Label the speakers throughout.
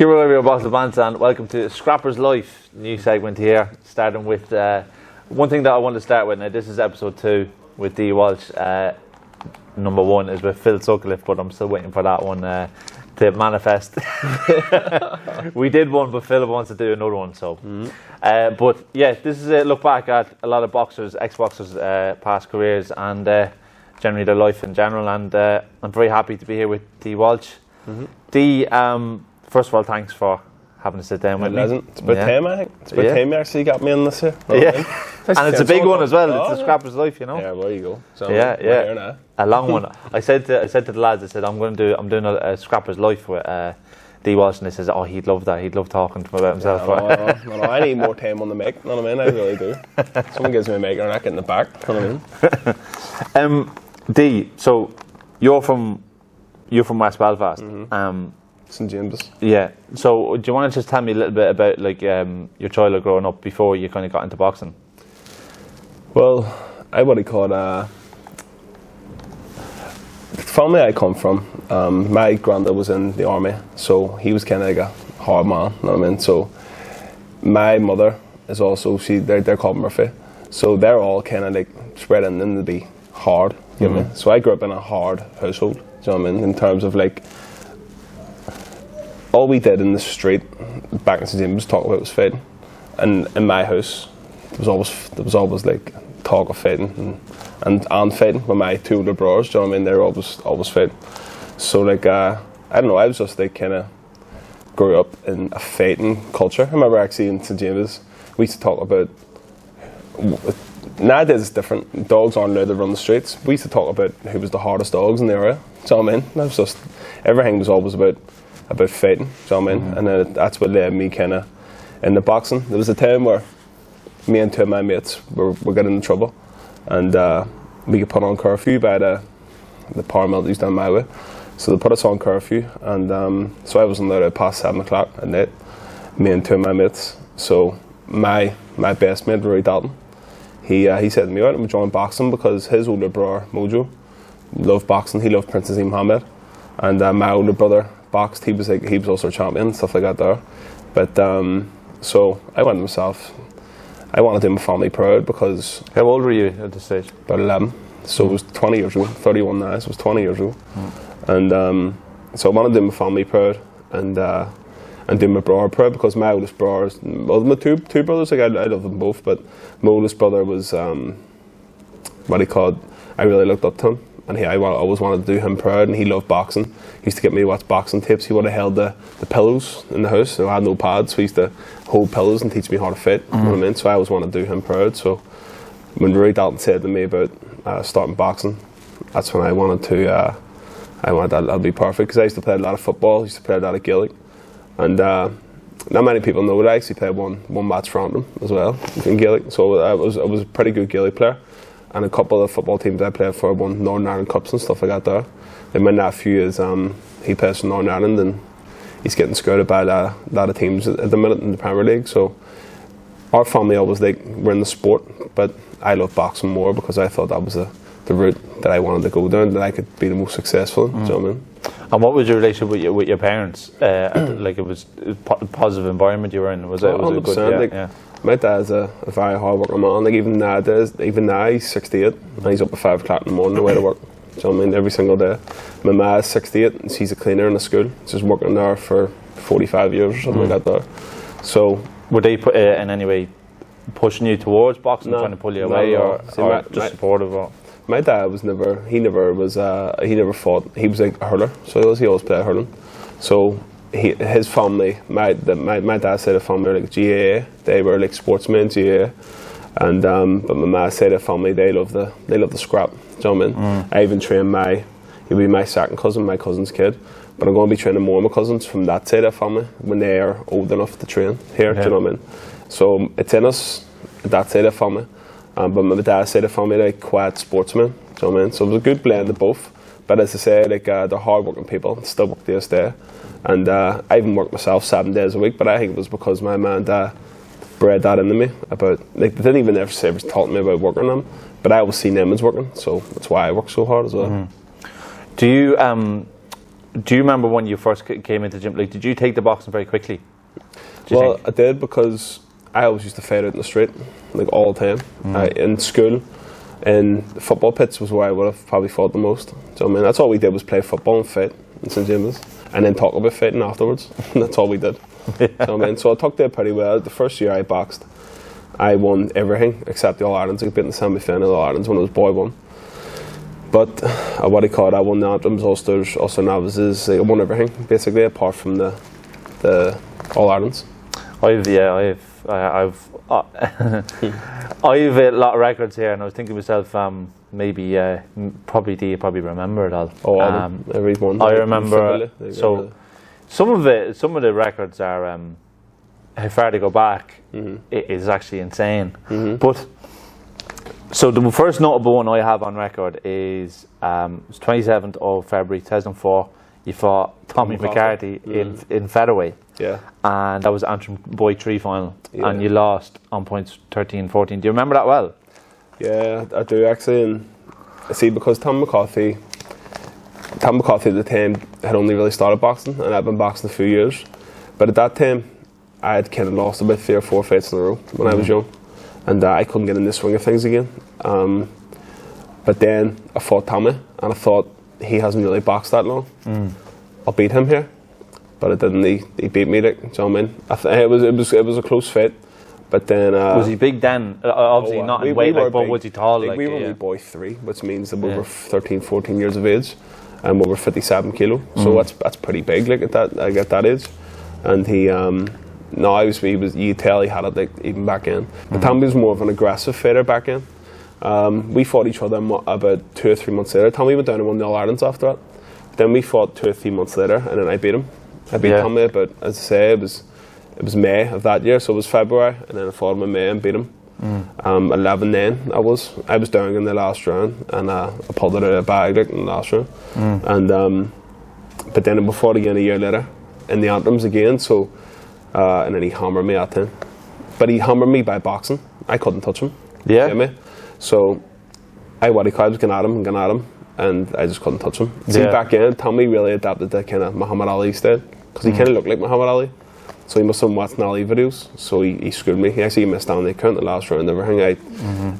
Speaker 1: Kieran, we're boss of Bants, and welcome to Scrapper's Life, new segment here, starting with one thing that I want to start with. Now, this is episode 2 with Dee Walsh. Number 1 is with Phil Sutcliffe, but I'm still waiting for that one to manifest. We did one, but Phil wants to do another one. So, but yeah, this is a look back at a lot of boxers, ex-boxers' past careers, and generally their life in general. And I'm very happy to be here with Dee Walsh. Dee, first of all, thanks for having to sit down with me.
Speaker 2: It's about time, I think. It's about time you actually got me on this here.
Speaker 1: And it's a big one as well. It's a Scrapper's Life, you know.
Speaker 2: Yeah, well, there you go. So
Speaker 1: a long one. I said to the lads, I said I'm doing a Scrapper's Life with Dee Walsh, and they said, oh, he'd love that. He'd love talking to him about himself.
Speaker 2: No, I need more time on the mic. You know what I mean? I really do. Someone gives me a mic and I get in the back. You know what I mean?
Speaker 1: Dee, so you're from West Belfast.
Speaker 2: St James's.
Speaker 1: Yeah. So do you want to just tell me a little bit about your childhood growing up before you kind of got into boxing?
Speaker 2: Well, I what he called the family I come from. My granddad was in the army, so he was kind of like a hard man. You know what I mean? So my mother is also they're called Murphy, so they're all kind of like spread in to be hard. You know what I mean? So I grew up in a hard household. You know what I mean? In terms of like, all we did in the street back in St James was talk about was fighting, and in my house there was always like talk of fighting and fighting with my 2 older brothers. Do you know what I mean? They were always fighting. So like I don't know, I was just like kind of grew up in a fighting culture. I remember actually in St James we used to talk about. Nowadays it's different. Dogs aren't allowed to run the streets. We used to talk about who was the hardest dogs in the area. Do you know what I mean? That was just, everything was always about fighting. Do you know what I mean? And then that's what led me kind of into boxing. There was a time where me and 2 of my mates were getting in trouble, and we got put on curfew by the paramilitaries down my way. So they put us on curfew, and so I wasn't allowed out past 7 o'clock at night. Me and 2 of my mates. So my best mate, Rory Dalton, he said to me, "Right, I'm joining boxing," because his older brother Mojo loved boxing. He loved Princess Mohammed, and my older brother boxed. He was also a champion and stuff like that there. But so I went to myself. I wanted to do my family proud because.
Speaker 1: How old were you at this stage?
Speaker 2: About 11. So it was 20 years ago. 31 now. So it was 20 years ago. And so I wanted to do my family proud and do my brother proud, because my oldest brother, well, my two brothers, like I love them both, but my oldest brother was what he called. I really looked up to him. And I always wanted to do him proud, and he loved boxing. He used to get me to watch boxing tapes. He would have held the pillows in the house. So I had no pads, so he used to hold pillows and teach me how to fight. You know what I mean? So I always wanted to do him proud. So when Rory Dalton said to me about starting boxing, that's when I wanted that'll be perfect, because I used to play a lot of football. I used to play a lot of Gaelic, and not many people know that I actually played one match for them as well in Gaelic. So I was a pretty good Gaelic player. And a couple of football teams I played for won Northern Ireland Cups and stuff like that there. And my nephew he plays for Northern Ireland, and he's getting scouted by a lot of teams at the minute in the Premier League. So our family always we're in the sport, but I love boxing more because I thought that was the route that I wanted to go down, that I could be the most successful. Do you know what I mean? And
Speaker 1: what was your relationship with your parents? Like, it was a positive environment you were in? Was it good? Yeah.
Speaker 2: My dad's a very hard working man. Like even now he's 68 and he's up at 5 o'clock in the morning away to work. Do you know what I mean? Every single day. My ma's 68 and she's a cleaner in a school. She's working there for 45 years or something like that there. So
Speaker 1: were they in any way pushing you towards boxing, trying to pull you away, or just supportive? Or?
Speaker 2: My dad was never fought. He was like a hurler, so he always played hurling. So his family, my dad's side of the family were like GAA. They were like sportsmen, GAA, and but my ma's side of the family, they love the scrap. Do you know what I mean? I even trained he'll be my second cousin, my cousin's kid, but I'm going to be training more of my cousins from that side of the family when they are old enough to train here. Do you know what I mean? So it's in us, that side of the family, but my dad's side of the family, like quiet sportsmen. Do you know what I mean? So it was a good blend of both. But as I say, like they're hard working people, still work to this day. And I even worked myself 7 days a week, but I think it was because my man and dad bred that into me about, like, they didn't even ever say, taught me about working on them, but I always seen them as working, so that's why I work so hard as well.
Speaker 1: Do you Do you remember when you first came into the gym? Like, did you take the boxing very quickly?
Speaker 2: Well, I did, because I always used to fight out in the street, like all the time. In school, in the football pitch was where I would have probably fought the most. So I mean, that's all we did was play football and fight in St James's, and then talk about fighting afterwards. That's all we did. So I mean, so I took that pretty well. The first year I boxed, I won everything except the All Irelands. I got beat in the semi-final of the All Irelands when it was boy one. But I won the Anthems, Ulsters, Ulster Novices. I won everything basically, apart from the All Irelands. I've
Speaker 1: a lot of records here, and I was thinking to myself, maybe probably Dee, you probably remember it all.
Speaker 2: Oh, every one.
Speaker 1: I remember. So some of the records are how far they go back. It is actually insane. But so the first notable one I have on record is it was 27th of February 2004. You fought Tommy McCarthy in featherweight.
Speaker 2: Yeah.
Speaker 1: And that was Antrim Boy 3 final. Yeah. And you lost on points 13-14. Do you remember that well?
Speaker 2: Yeah, I do actually. And I see, because Tom McCarthy at the time had only really started boxing, and I'd been boxing a few years. But at that time, I had kind of lost about 3 or 4 fights in a row when I was young. And I couldn't get in the swing of things again. But then I fought Tommy, and I thought, he hasn't really boxed that long. I'll beat him here. But it didn't. He beat me. Like, do you know what I mean? It was a close fight. But then
Speaker 1: was he big then? Obviously not in weight, but was he tall?
Speaker 2: Like, we were only boy 3, which means that we were 13, 14 years of age, and we were 57 kilo. So that's pretty big. Like at that age, and he. You tell he had it like even back in. But Tommy was more of an aggressive fighter back in. We fought each other about 2 or 3 months later. Tommy went down and won the All Irelands after that. Then we fought 2 or 3 months later, and then I beat him. I beat Tommy, but as I say, it was May of that year, so it was February, and then I fought him in May and beat him. 11-9 I was down in the last round, and I pulled it out of the bag like, in the last round. And but then we fought again a year later in the Anthems again. So. And then he hammered me at him. But he hammered me by boxing. I couldn't touch him. Yeah. You know me? So I was going at him, and I just couldn't touch him. See, back in, Tommy really adapted to kind of Muhammad Ali style, because he kind of looked like Muhammad Ali. So he must have been watching Ali videos. So he screwed me. He actually missed down the count the last round and everything.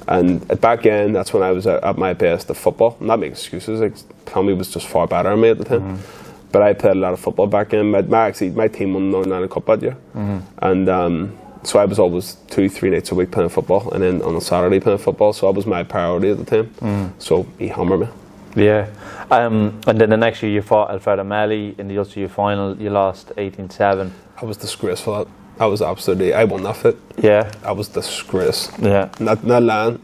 Speaker 2: And back in, that's when I was at my best at football. I'm not making excuses. Like, Tommy was just far better than me at the time. But I played a lot of football back in. My team won the Northern Ireland Cup that year. And so I was always 2-3 nights a week playing football, and then on a Saturday playing football. So that was my priority at the time. So he hammered me. Yeah.
Speaker 1: And then the next year you fought Alfredo Melli in the Ulster U final. You lost 18-7.
Speaker 2: I was disgraceful. I was absolutely. I won that fight.
Speaker 1: Yeah.
Speaker 2: I was disgrace.
Speaker 1: Yeah.
Speaker 2: Not lying.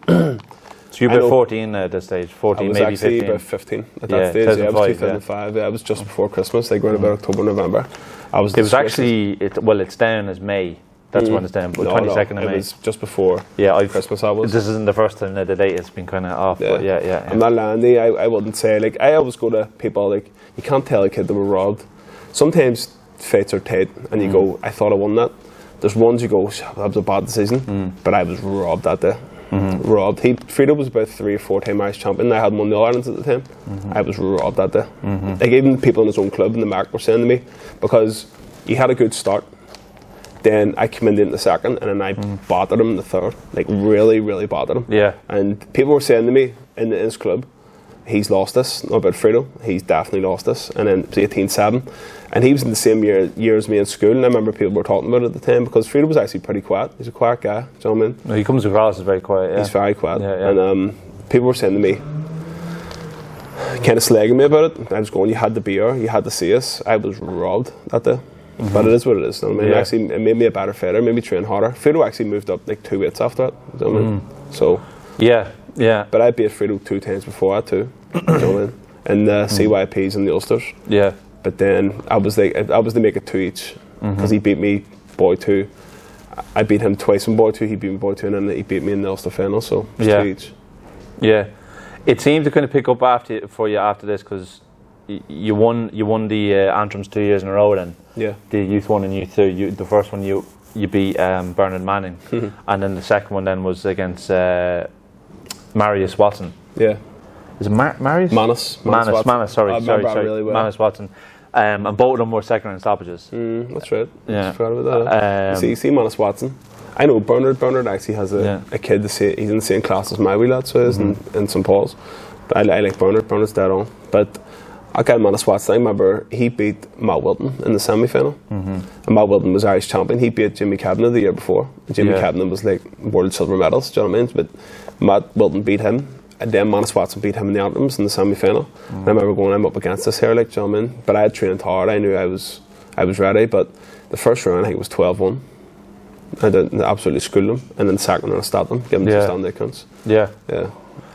Speaker 1: So you were about 14 at this stage, 14, maybe 15.
Speaker 2: I was actually about 15 at that stage. Yeah, it was 2005. Yeah, it was just before Christmas. They were about October, November.
Speaker 1: It's down as May. That's when it's down, but 22nd of May.
Speaker 2: It was just before Christmas.
Speaker 1: This isn't the first time that the date has been kind of off, but yeah.
Speaker 2: I'm not lying. I wouldn't say, like, I always go to people, like, you can't tell a kid they were robbed. Sometimes fights are tight, and you go, I thought I won that. There's ones you go, that was a bad decision, but I was robbed that day. Robbed. Frito was about 3 or 4 time Irish champion. I had won the All Irelands at the time. I was robbed that day. Like, even people in his own club in the Mac were saying to me, because he had a good start, then I came in the second, and then I battered him in the third, like really, really battered him. Yeah. And people were saying to me in his club, he's lost this. Not about Frito, he's definitely lost this. And then it was 18-7, and he was in the same year as me in school, and I remember people were talking about it at the time, because Frito was actually pretty quiet. He's a quiet guy, do you know what I mean?
Speaker 1: No, he comes across as very quiet, yeah.
Speaker 2: He's very quiet. Yeah. And people were saying to me, kind of slagging me about it. I was going, you had to be here, you had to see us. I was robbed that day. But it is what it is. You know what I mean? Actually, it made me a better fighter, made me train harder. Frito actually moved up like 2 weights after that. You know what I mean? So
Speaker 1: yeah.
Speaker 2: But I beat Frito 2 times before that too. You know what I mean? In the CYPs and the Ulsters. Yeah. But then I was to make it 2 each, because he beat me boy 2. I beat him twice in boy 2. He beat me boy 2, and then he beat me in the Ulster final. So 2 each.
Speaker 1: Yeah. It seemed to kind of pick up for you after this, because you won the Antrims 2 years in a row then. Yeah. The youth one and youth two. The first one you beat Bernard Manning, and then the second one then was against Marius Watson.
Speaker 2: Yeah.
Speaker 1: Is it Marius?
Speaker 2: Manus.
Speaker 1: Sorry.
Speaker 2: Really well.
Speaker 1: Manus Watson. And both of them were second round stoppages.
Speaker 2: That's right.
Speaker 1: Yeah.
Speaker 2: I forgot about that. See Manus Watson. I know Bernard. Bernard actually has a kid. He's in the same class as my wee lad, so is in St Paul's. But I like Bernard. Bernard's dead on. But I got Manus Watson. I remember he beat Matt Wilton in the semi-final. And Matt Wilton was Irish champion. He beat Jimmy Kavanagh the year before. Jimmy Kavanagh was like world silver medals. Do you know what I mean? But Matt Wilton beat him. And then Manus Watson beat him in the Anthems in the semi-final. And I remember going, I'm up against this here, like, do you know what I mean? But I had trained hard. I knew I was ready. But the first round, I think it was 12-1. I did absolutely school them. And then the second round, I stopped them, give them two stand accounts. Yeah.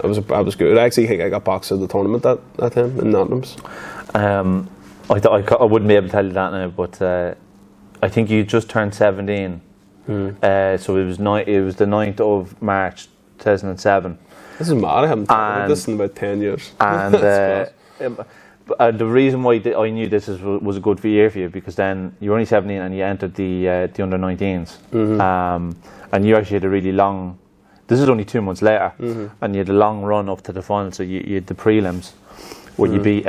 Speaker 2: I was good. I actually think I got boxed at the tournament that time in the Anthems.
Speaker 1: I wouldn't be able to tell you that now, but I think you just turned 17. So it was the 9th of March 2007.
Speaker 2: This is mad. I haven't talked about this in about 10 years.
Speaker 1: And the reason why I knew this was a good year for you, because then you were only 17 and you entered the under-19s. And you actually had a really long... This is only 2 months later. And you had a long run up to the final. So you had the prelims where you beat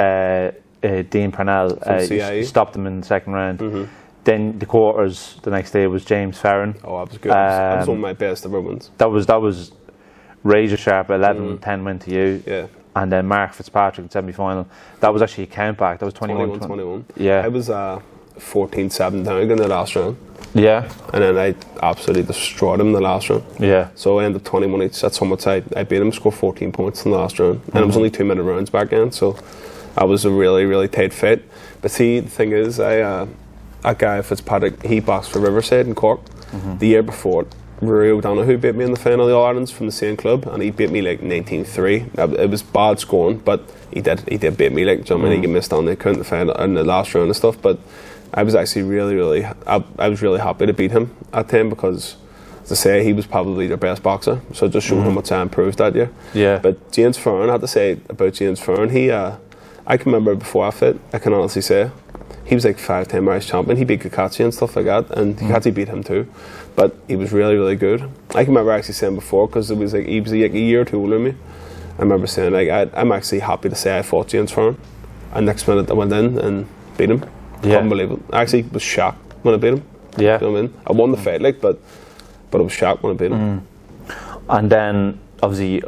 Speaker 1: Dean Parnell. You stopped him in the second round. Then the quarters the next day was James Farron.
Speaker 2: Oh, that was good. That was one of my best ever wins.
Speaker 1: That was razor sharp. 11-10 win to you.
Speaker 2: Yeah.
Speaker 1: And then Mark Fitzpatrick in semi-final. That was actually a count back. That was 21-21.
Speaker 2: Yeah. I was 14-7 down in the last round.
Speaker 1: Yeah.
Speaker 2: And then I absolutely destroyed him in the last round. Yeah. So I ended up 21 each. At Summitside, I beat him, scored 14 points in the last round. And it was only 2-minute rounds back then, so that was a really, really tight fight. But see, the thing is, that guy Fitzpatrick, he boxed for Riverside in Cork. The year before, Rory O'Donoghue beat me in the final of the All-Irelands from the same club, and he beat me like 19-3. It was bad scoring, but he did beat me, like, do you know what I mean? He missed on the count the final in the last round and stuff. But I was actually really, I was really happy to beat him at the time, because, as I say, he was probably their best boxer. So it just showed how much I improved that year. Yeah. But James Farron, I had to say about James Farron, I can remember before I fit, I can honestly say, he was like 5-time Irish champion. He beat Kakachi and stuff like that, and Kakachi beat him too. But he was really, really good. I can remember actually saying before, because it was like he was like a year or two older than me. I remember saying, like, I'm actually happy to say I fought James Farron. And next minute I went in and beat him. Yeah. Couldn't believe it. I actually was shocked when I beat him. Yeah. You know what I mean? I won the fight, like, but I was shocked when I beat him.
Speaker 1: And then, obviously,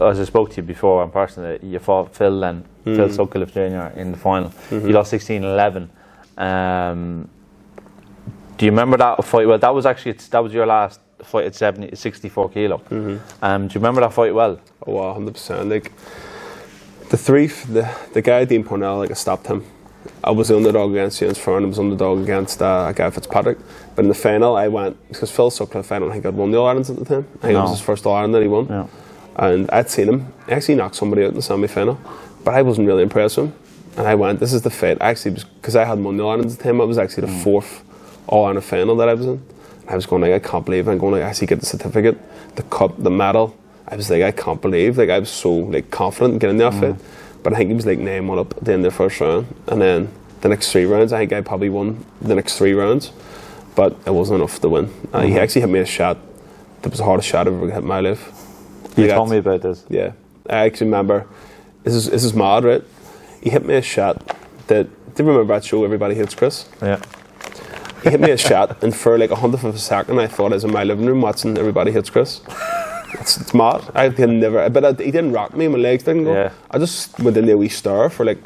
Speaker 1: as I spoke to you before in person, you fought Phil then, Phil Sutcliffe Jr. in the final. You lost 16-11. Do you remember that fight? Well, that was your last fight at 64 kilo. Do you remember that fight well?
Speaker 2: Oh, 100%. Like the guy Dean Parnell, like, I stopped him. I was the underdog against James Farron. I was underdog against a guy Fitzpatrick. But in the final, I went, because Phil Sutcliffe, I don't think I'd won the All-Irelands at the time. I think it was his first All-Ireland that he won. Yeah. And I'd seen him. He actually knocked somebody out in the semi-final. But I wasn't really impressed with him. And I went, this is the fight. Actually, because I hadn't won the All-Irelands at the time, it was actually the fourth All-Ireland final that I was in. And I was going, like, I can't believe I'm going to actually get the certificate, the cup, the medal. I was like, I can't believe. Like, I was so, like, confident in getting that fight. But I think he was like 9-1 up at the end of the first round. And then the next 3 rounds, I think I probably won the next 3 rounds. But it wasn't enough to win. He actually hit me a shot that was the hardest shot I've ever hit in my life.
Speaker 1: You told me about this.
Speaker 2: Yeah. I actually remember, this is mad, right? He hit me a shot that, do you remember that show, Everybody Hates Chris? Yeah. He hit me a shot, and for like 100th of a second, I thought I was in my living room watching Everybody Hates Chris. It's mad. I can never, but he didn't rock me, my legs didn't go. Yeah. I just went in there a wee stir for like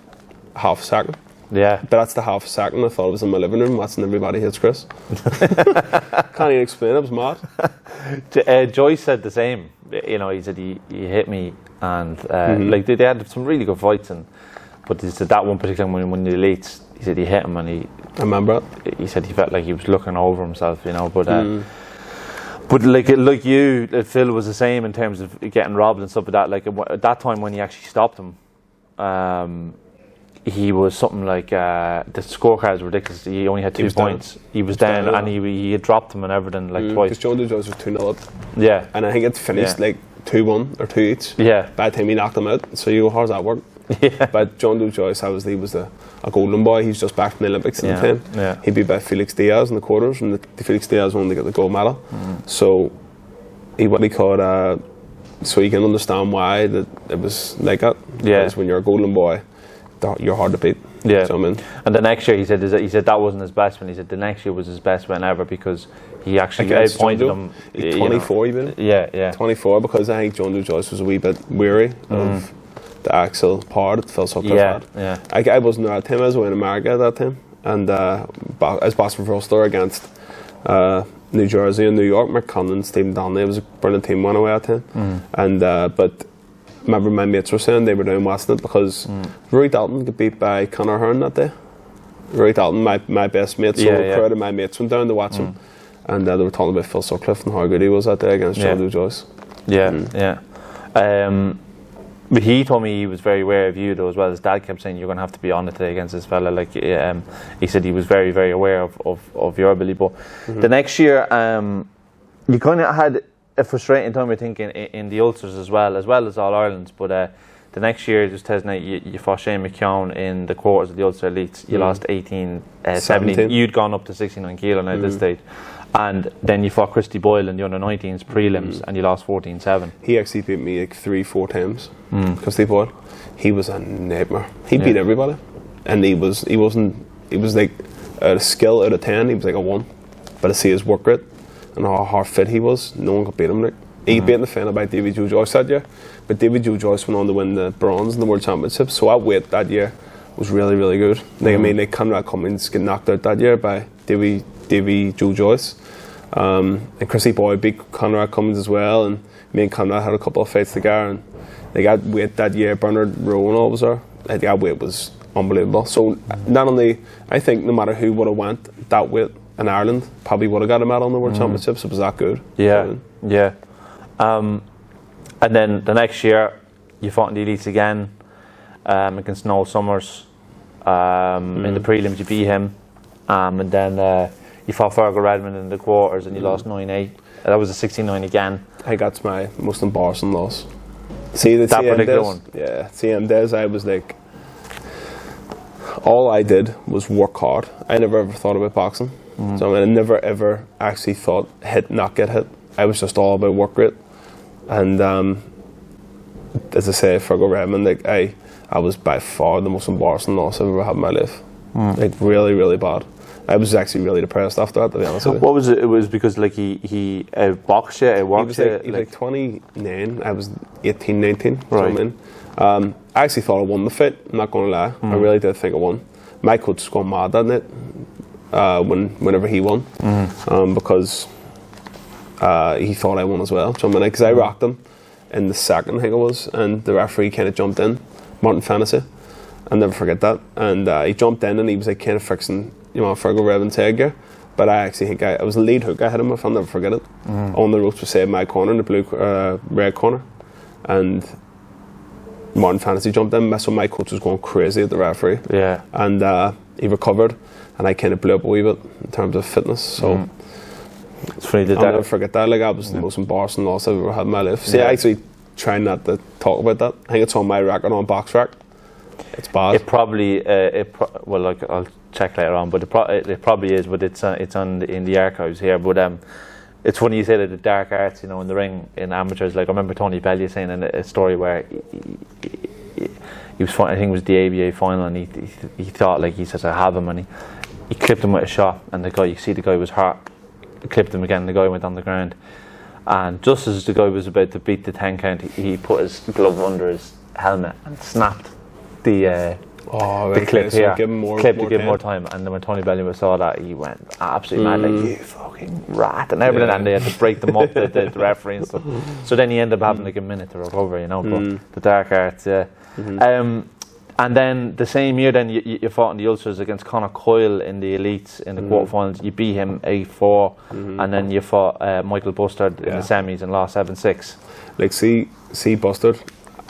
Speaker 2: half a second. Yeah. But that's the half a second I thought I was in my living room watching Everybody Hates Chris. Can't even explain it, was mad.
Speaker 1: Joyce said the same. You know, he said he hit me, and like they had some really good fights, but he said that one particularly when the elites, he said he hit him, and
Speaker 2: I remember it.
Speaker 1: He said he felt like he was looking over himself, you know, but like you, Phil was the same in terms of getting robbed and stuff like that. Like at that time when he actually stopped him, he was something like the scorecards were ridiculous. He only had 2 points. He was down, and he had dropped him and everything like twice.
Speaker 2: Because John Joyce was 2-0 up. Yeah. And I think it finished like 2-1 or 2 each. Yeah. By the time he knocked him out. So you go, how's that work? Yeah. But John Joyce, he was a golden boy. He was just back from the Olympics at the time. Yeah. He beat by Felix Diaz in the quarters, and the Felix Diaz won to get the gold medal. So so you can understand why that it was like that. Yeah. Because when you're a golden boy, you're hard to beat.
Speaker 1: Yeah.
Speaker 2: So, I mean,
Speaker 1: And the next year, he said that wasn't his best win. He said the next year was his best win ever because he actually outpointed him.
Speaker 2: 24 even.
Speaker 1: Yeah.
Speaker 2: 24 because I think John Joyce was a wee bit weary of the Axel part. It felt so hard.
Speaker 1: Yeah.
Speaker 2: I wasn't there at the time. I was away in America at that time, and I was boxing for Ulster against New Jersey and New York. Mark Conlon, Stephen Donnelly. It was a brilliant team went away at the time, and but. Remember my mates were saying they were down watching it because Rory Dalton got beat by Conor Hearn that day. Rory Dalton, my best mate, so a crowd of my mates went down to watch him, and they were talking about Phil Sutcliffe and how good he was that day against John Joyce.
Speaker 1: But he told me he was very aware of you though as well. His dad kept saying you're going to have to be on it today against this fella. Like he said he was very, very aware of your ability. But the next year, you kind of had a frustrating time, I think, in the Ulsters as well as All Ireland's. But the next year, just tells me you fought Shane McKeown in the quarters of the Ulster Elites. You lost 17. You'd gone up to 69 kilo now at this stage. And then you fought Christy Boyle in the under-19s prelims, and you lost 14-7.
Speaker 2: He actually beat me like 3-4 times. Christy Boyle, he was a nightmare. He beat everybody, and he was like a skill out of 10. He was like a 1, but I see his work rate and how fit he was. No one could beat him. Like he beat in the final by David Joe Joyce that year, but David Joe Joyce went on to win the bronze in the World Championships. So that weight that year was really, really good. Like I mean, like Conrad Cummings get knocked out that year by Davy Joe Joyce, and Chrissy Boyd beat Conrad Cummings as well. And me and Conrad had a couple of fights together, and they got weight that year. Bernard Rowe and all was there. Like that weight was unbelievable. So not only, I think no matter who would have went that weight in Ireland, probably would have got a medal in the World Championships. It was that good.
Speaker 1: And then the next year, you fought in the Elites again against Noel Summers. In the prelims, you beat him. And then you fought Fergal Redmond in the quarters and you lost 9-8. That was a 69 again.
Speaker 2: I think that's my most embarrassing loss. See, that
Speaker 1: particular one?
Speaker 2: Yeah, CM Days, I was like, all I did was work hard. I never ever thought about boxing. So I never ever actually thought hit, not get hit. I was just all about work rate. And as I say, Fergal Redmond, like I was by far the most embarrassing loss I've ever had in my life. Like really, really bad. I was actually really depressed after that, to be honest with you.
Speaker 1: What was it? It was because like he boxed you, worked you.
Speaker 2: He was like 29. I was 18, 19.
Speaker 1: Right.
Speaker 2: So I mean, I actually thought I won the fight. I'm not going to lie. I really did think I won. My coach was going mad that night whenever he won, because he thought I won as well. So I mean, because I rocked him in the second, I think it was, and the referee kind of jumped in, Martin Fantasy. I'll never forget that. And he jumped in and he was like kind of fixing, Fergal Redmond's head gear. But I actually think I was a lead hook I hit him with, I'll never forget it. On the ropes beside my corner, in the red corner. And Martin Fantasy jumped in, so my coach was going crazy at the referee.
Speaker 1: Yeah.
Speaker 2: And he recovered, and I kind of blew up a wee bit in terms of fitness. So
Speaker 1: it's funny that
Speaker 2: I'll never forget that. Like, that was the most embarrassing loss I've ever had in my life. See, I actually try not to talk about that. I think it's on my record on Box Rack. It's bad.
Speaker 1: It probably, like I'll check later on, but it probably is. But it's on in the archives here. But it's funny you say that the dark arts, in the ring in amateurs. Like I remember Tony Bellew saying in a story where he was fighting, I think it was the ABA final, and he thought, like, he says, I have him, and he clipped him with a shot, and the guy was hurt. He clipped him again, and the guy went on the ground, and just as the guy was about to beat the 10 count, he put his glove under his helmet and snapped the clip here, to give more time. And then when Tony Bellew saw that, he went absolutely mad, like, you fucking rat and everything, and they had to break them up, the referee and stuff. So then he ended up having like a minute to recover, but the dark arts, and then the same year, then you fought in the Ulsters against Conor Coyle in the Elites in the quarterfinals. You beat him 8-4, and then you fought Michael Bustard in the semis and lost 7-6.
Speaker 2: Like, see Bustard,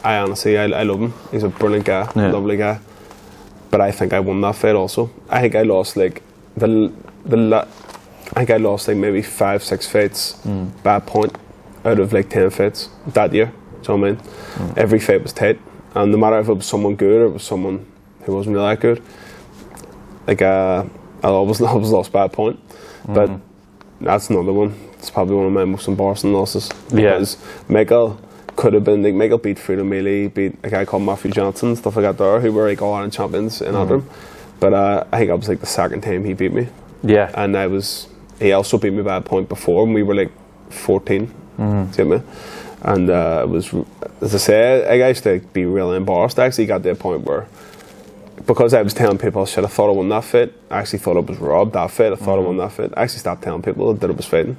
Speaker 2: I honestly, I love him. He's a brilliant guy, lovely guy. But I think I won that fight also. I think I lost like maybe 5-6 fights by a point out of like 10 fights that year. So I mean, every fight was tight, and no matter if it was someone good or it was someone who wasn't really that good, like I always lost by a point. But that's another one. It's probably one of my most embarrassing losses, because Michael could have been, like, Michael beat Freedom Mealy, beat a guy called Matthew Johnson, stuff like that there, who were like all Ireland champions in Antrim. But I think I was like the second time he beat me.
Speaker 1: Yeah.
Speaker 2: And he also beat me by a point before when we were like 14. See me? And it was, as I say, I used to be really embarrassed. I actually got to a point where, because I was telling people, shit, I thought I won that fight. I actually thought I was robbed that fight. I thought I won that fight. I actually stopped telling people that I was fighting.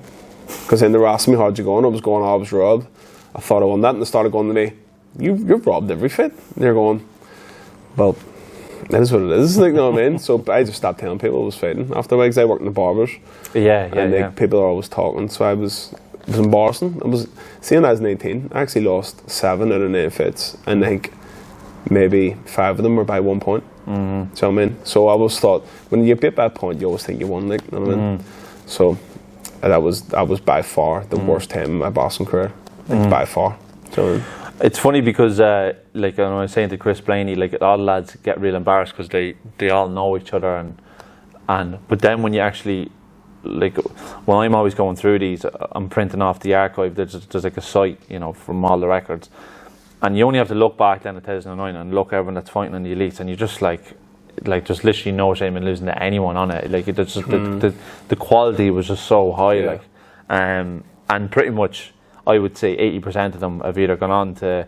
Speaker 2: Because then they were asking me, how'd you go? And I was going, oh, I was robbed. I thought I won that. And they started going to me, you've robbed every fight. And they're going, well, that is what it is. Like, you know what I mean? So I just stopped telling people I was fighting. Afterwards, I worked in the barbers. And people are always talking. So it was embarrassing. Seeing I was 19, I actually lost 7 out of 9 fights. And I think maybe 5 of them were by 1 point. So I mean, so I always thought, when you beat by a point, you always think you won, like, you know what I mean? So that was by far the worst time in my boxing career, like, by far. So
Speaker 1: it's funny because, like I was saying to Chris Blaney, like, all the lads get real embarrassed because they all know each other, but then when you actually, like, when I'm always going through these, I'm printing off the archive. There's like a site, you know, from all the records. And you only have to look back then at 2009 and look at everyone that's fighting in the elites, and you just just literally no shame in losing to anyone on it. Like, it's just the quality was just so high, like, and pretty much I would say 80% of them have either gone on to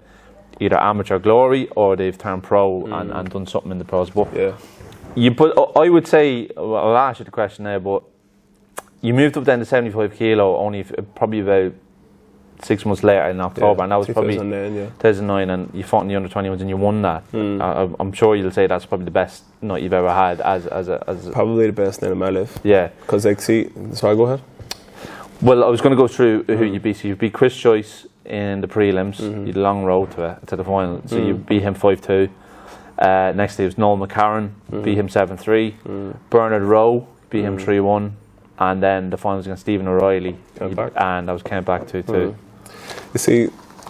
Speaker 1: either amateur glory or they've turned pro and done something in the pros. But I would say, well, I'll ask you the question now, but you moved up then to 75 kilo only probably about 6 months later in October, and that was probably 2009, and you fought in the under-21s and you won that. I'm sure you'll say that's probably the best night you've ever had as
Speaker 2: probably the best night of my life.
Speaker 1: Yeah.
Speaker 2: Because, like, sorry, go ahead.
Speaker 1: Well, I was going to go through who you beat. So you beat Chris Joyce in the prelims. You had a long road to the final. So you beat him 5-2. Next day was Noel McCarran, beat him 7-3. Bernard Rowe beat him 3-1. And then the finals against Stephen O'Reilly, and I was came back 2-2.
Speaker 2: You see,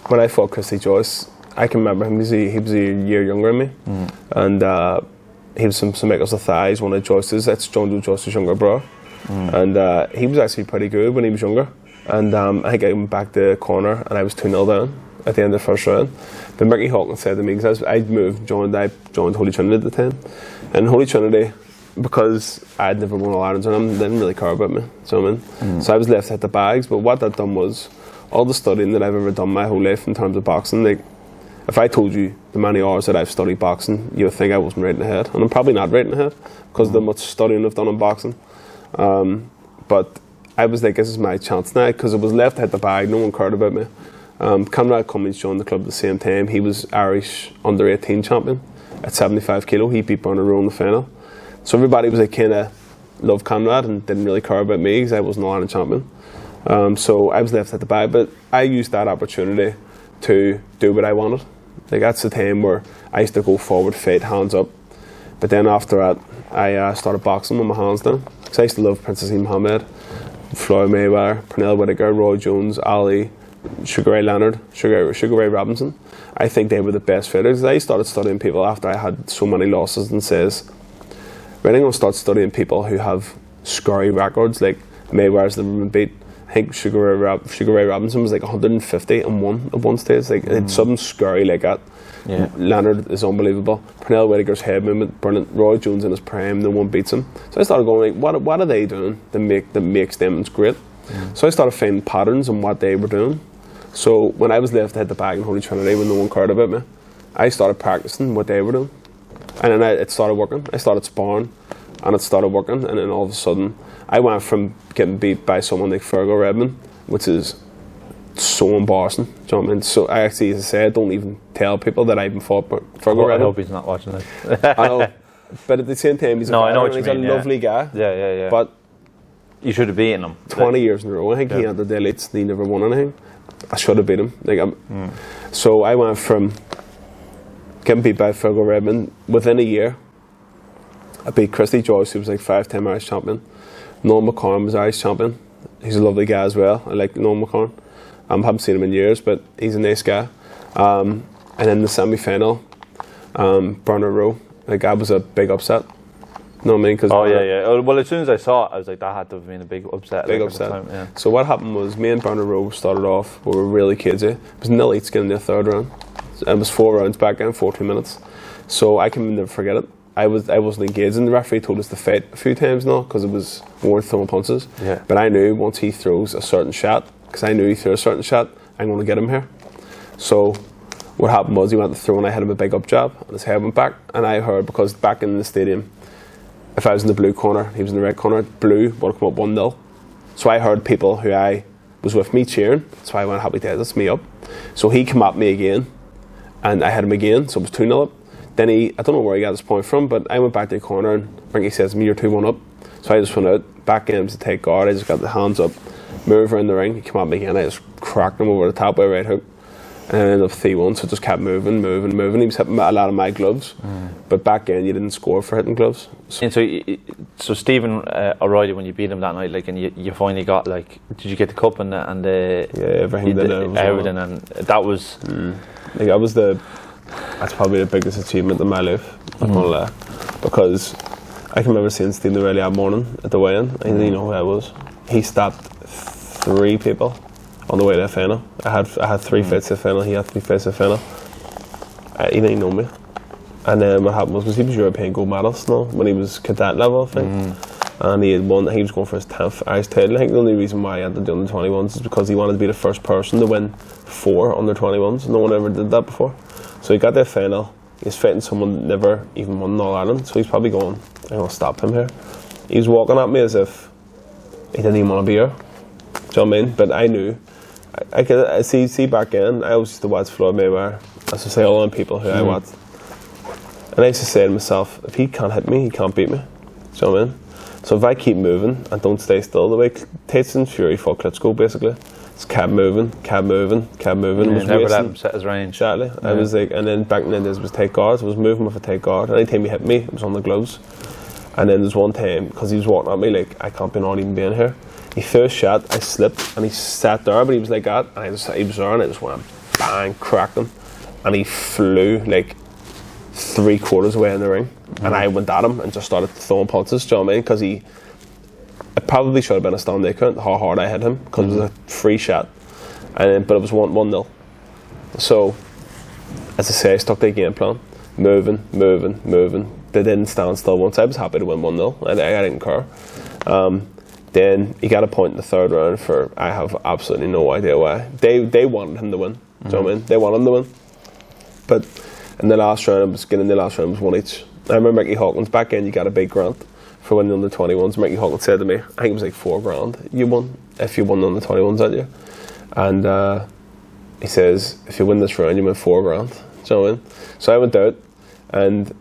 Speaker 2: when I fought Christy Joyce, I can remember him. He was a year younger than me, and he was some makers of thighs. One of Joyce's. That's John Joe Joyce's younger brother, and he was actually pretty good when he was younger. And I think I went back to the corner, and I was 2-0 down at the end of the first round. But Mickey Hawkins said to me, because I'd moved, I joined Holy Trinity at the time, and Holy Trinity, because I'd never won All-Irelands on them, they didn't really care about me. So I mean, so I was left at the bags. But what that done was, all the studying that I've ever done my whole life in terms of boxing, like, if I told you the many hours that I've studied boxing, you would think I wasn't right in the head. And I'm probably not right in the head because of the much studying I've done in boxing. But I was like, this is my chance now, because I was left at the bag, no one cared about me. Conrad Cummings joined the club at the same time. He was Irish under-18 champion at 75 kilo. He beat Bernard Rowe in the final. So everybody was like, kind of loved Conrad and didn't really care about me because I wasn't an Ireland champion. So I was left at the back, but I used that opportunity to do what I wanted. Like, that's the time where I used to go forward, fight, hands up. But then after that, I started boxing with my hands down. Because I used to love Princess Mohammed, Floyd Mayweather, Pernell Whitaker, Roy Jones, Ali, Sugar Ray Leonard, Sugar Ray Robinson. I think they were the best fighters. I started studying people after I had so many losses and says, I'm going to start studying people who have scurry records, like Mayweather's never been beat. I think Sugar Ray Robinson was like 150 and 1 at one stage. Like, it's something scurry like that. Yeah. Leonard is unbelievable. Pernell Whitaker's head movement, brilliant. Roy Jones in his prime, no one beats him. So I started going, like, what are they doing that makes them great? So I started finding patterns in what they were doing. So when I was left at the bag in Holy Trinity when no one cared about me, I started practicing what they were doing. And then it started working. I started sparring, and it started working. And then all of a sudden, I went from getting beat by someone like Fergal Redmond, which is so embarrassing. Do you know what I mean? So I actually, as I say, I don't even tell people that I even fought Fergal Redmond.
Speaker 1: I hope he's not watching this.
Speaker 2: I know, but at the same time, he's a lovely guy.
Speaker 1: Yeah.
Speaker 2: But
Speaker 1: you should have beaten him.
Speaker 2: 20 years in a row. I think he entered the elites and he never won anything. I should have beat him. So I went from getting beat by Fergal Redmond within a year. I beat Christy Joyce, who was like 5-time Irish champion. Noel McCarran was Irish champion. He's a lovely guy as well. I like Noel McCarran. I haven't seen him in years, but he's a nice guy. And then the semi-final, Bernard Rowe. Like, that was a big upset. You know what I mean? Cause
Speaker 1: well, as soon as I saw it, I was like, that had to have been a big upset.
Speaker 2: Big upset. At the time, yeah. So what happened was, me and Bernard Rowe started off, we were really kids. It was nil each in the third round. It was 4 rounds back then, 14 minutes. So I can never forget it. I wasn't engaged, and the referee told us to fight a few times now because it was more throwing punches.
Speaker 1: Yeah.
Speaker 2: But I knew once he throws a certain shot, because I knew he threw a certain shot, I'm going to get him here. So what happened was he went to throw and I hit him a big up jab and his head went back, and I heard, because back in the stadium, if I was in the blue corner, he was in the red corner, blue would come up 1-0. So I heard people who I was with me cheering, so I went, happy days, that's me up. So he came at me again and I hit him again, so it was 2-0 up. Then I don't know where he got this point from, but I went back to the corner and Frankie says to me, you're 2-1 up. So I just went out, back in to take guard, I just got the hands up, moved around the ring, he came at me again, I just cracked him over the top by a right hook. And then I ended up 3-1, so it just kept moving. He was hitting a lot of my gloves, but back in you didn't score for hitting gloves.
Speaker 1: And so Stephen O'Reilly, when you beat him that night, like, and you finally got, like, did you get the cup and the
Speaker 2: everything,
Speaker 1: and that was
Speaker 2: that's probably the biggest achievement in my life. I'm not gonna lie, because I can remember seeing Stephen O'Reilly that morning at the weigh-in. I didn't know who I was. He stopped 3 people on the way to the final. I had 3 fights to the final. He had 3 fights to the final. He didn't know me. And then what happened was he was European gold medalist now when he was cadet level, I think. And he had won. He was going for his 10th Irish title. I think the only reason why he entered the under 21s is because he wanted to be the first person to win 4 under 21s. No one ever did that before. So he got to the final. He was fighting someone that never even won All Ireland. So he's probably going, I'm going to stop him here. He was walking at me as if he didn't even want to be here. Do you know what I mean? But I knew. I could see back then, I always used to watch Floyd Mayweather. I used to say all the people who I watched. And I used to say to myself, if he can't hit me, he can't beat me. Do you know what I mean? So if I keep moving and don't stay still, the way Tyson Fury fought Klitschko basically, just kept moving.
Speaker 1: Never let him set his range.
Speaker 2: Exactly. Yeah. I was like, and then back in the days it was take guards. I was moving with a take guard. Anytime he hit me, it was on the gloves. And then there's one time, because he was walking at me like, I can't be not even being here. He threw a shot, I slipped, and he sat there, but he was like that, and he was there, and I just went bang, cracked him, and he flew like 3/4 away in the ring, and I went at him and just started throwing punches. Do you know what I mean? Because it probably should have been a standing count how hard I hit him, because it was a free shot, but it was 1-0. So, as I say, I stuck to the game plan, moving. They didn't stand still once. I was happy to win 1-0. I didn't care. Then he got a point in the 3rd round for, I have absolutely no idea why. They wanted him to win. Do you know what I mean? They wanted him to win. But in the last round, was 1 each. I remember Mickey Hawkins, back in you got a big grant for winning under 21s. Mickey Hawkins said to me, I think it was like $4,000 you won if you won under 21s that year. And he says, if you win this round, you win $4,000. Do you know what I mean? So I went out, and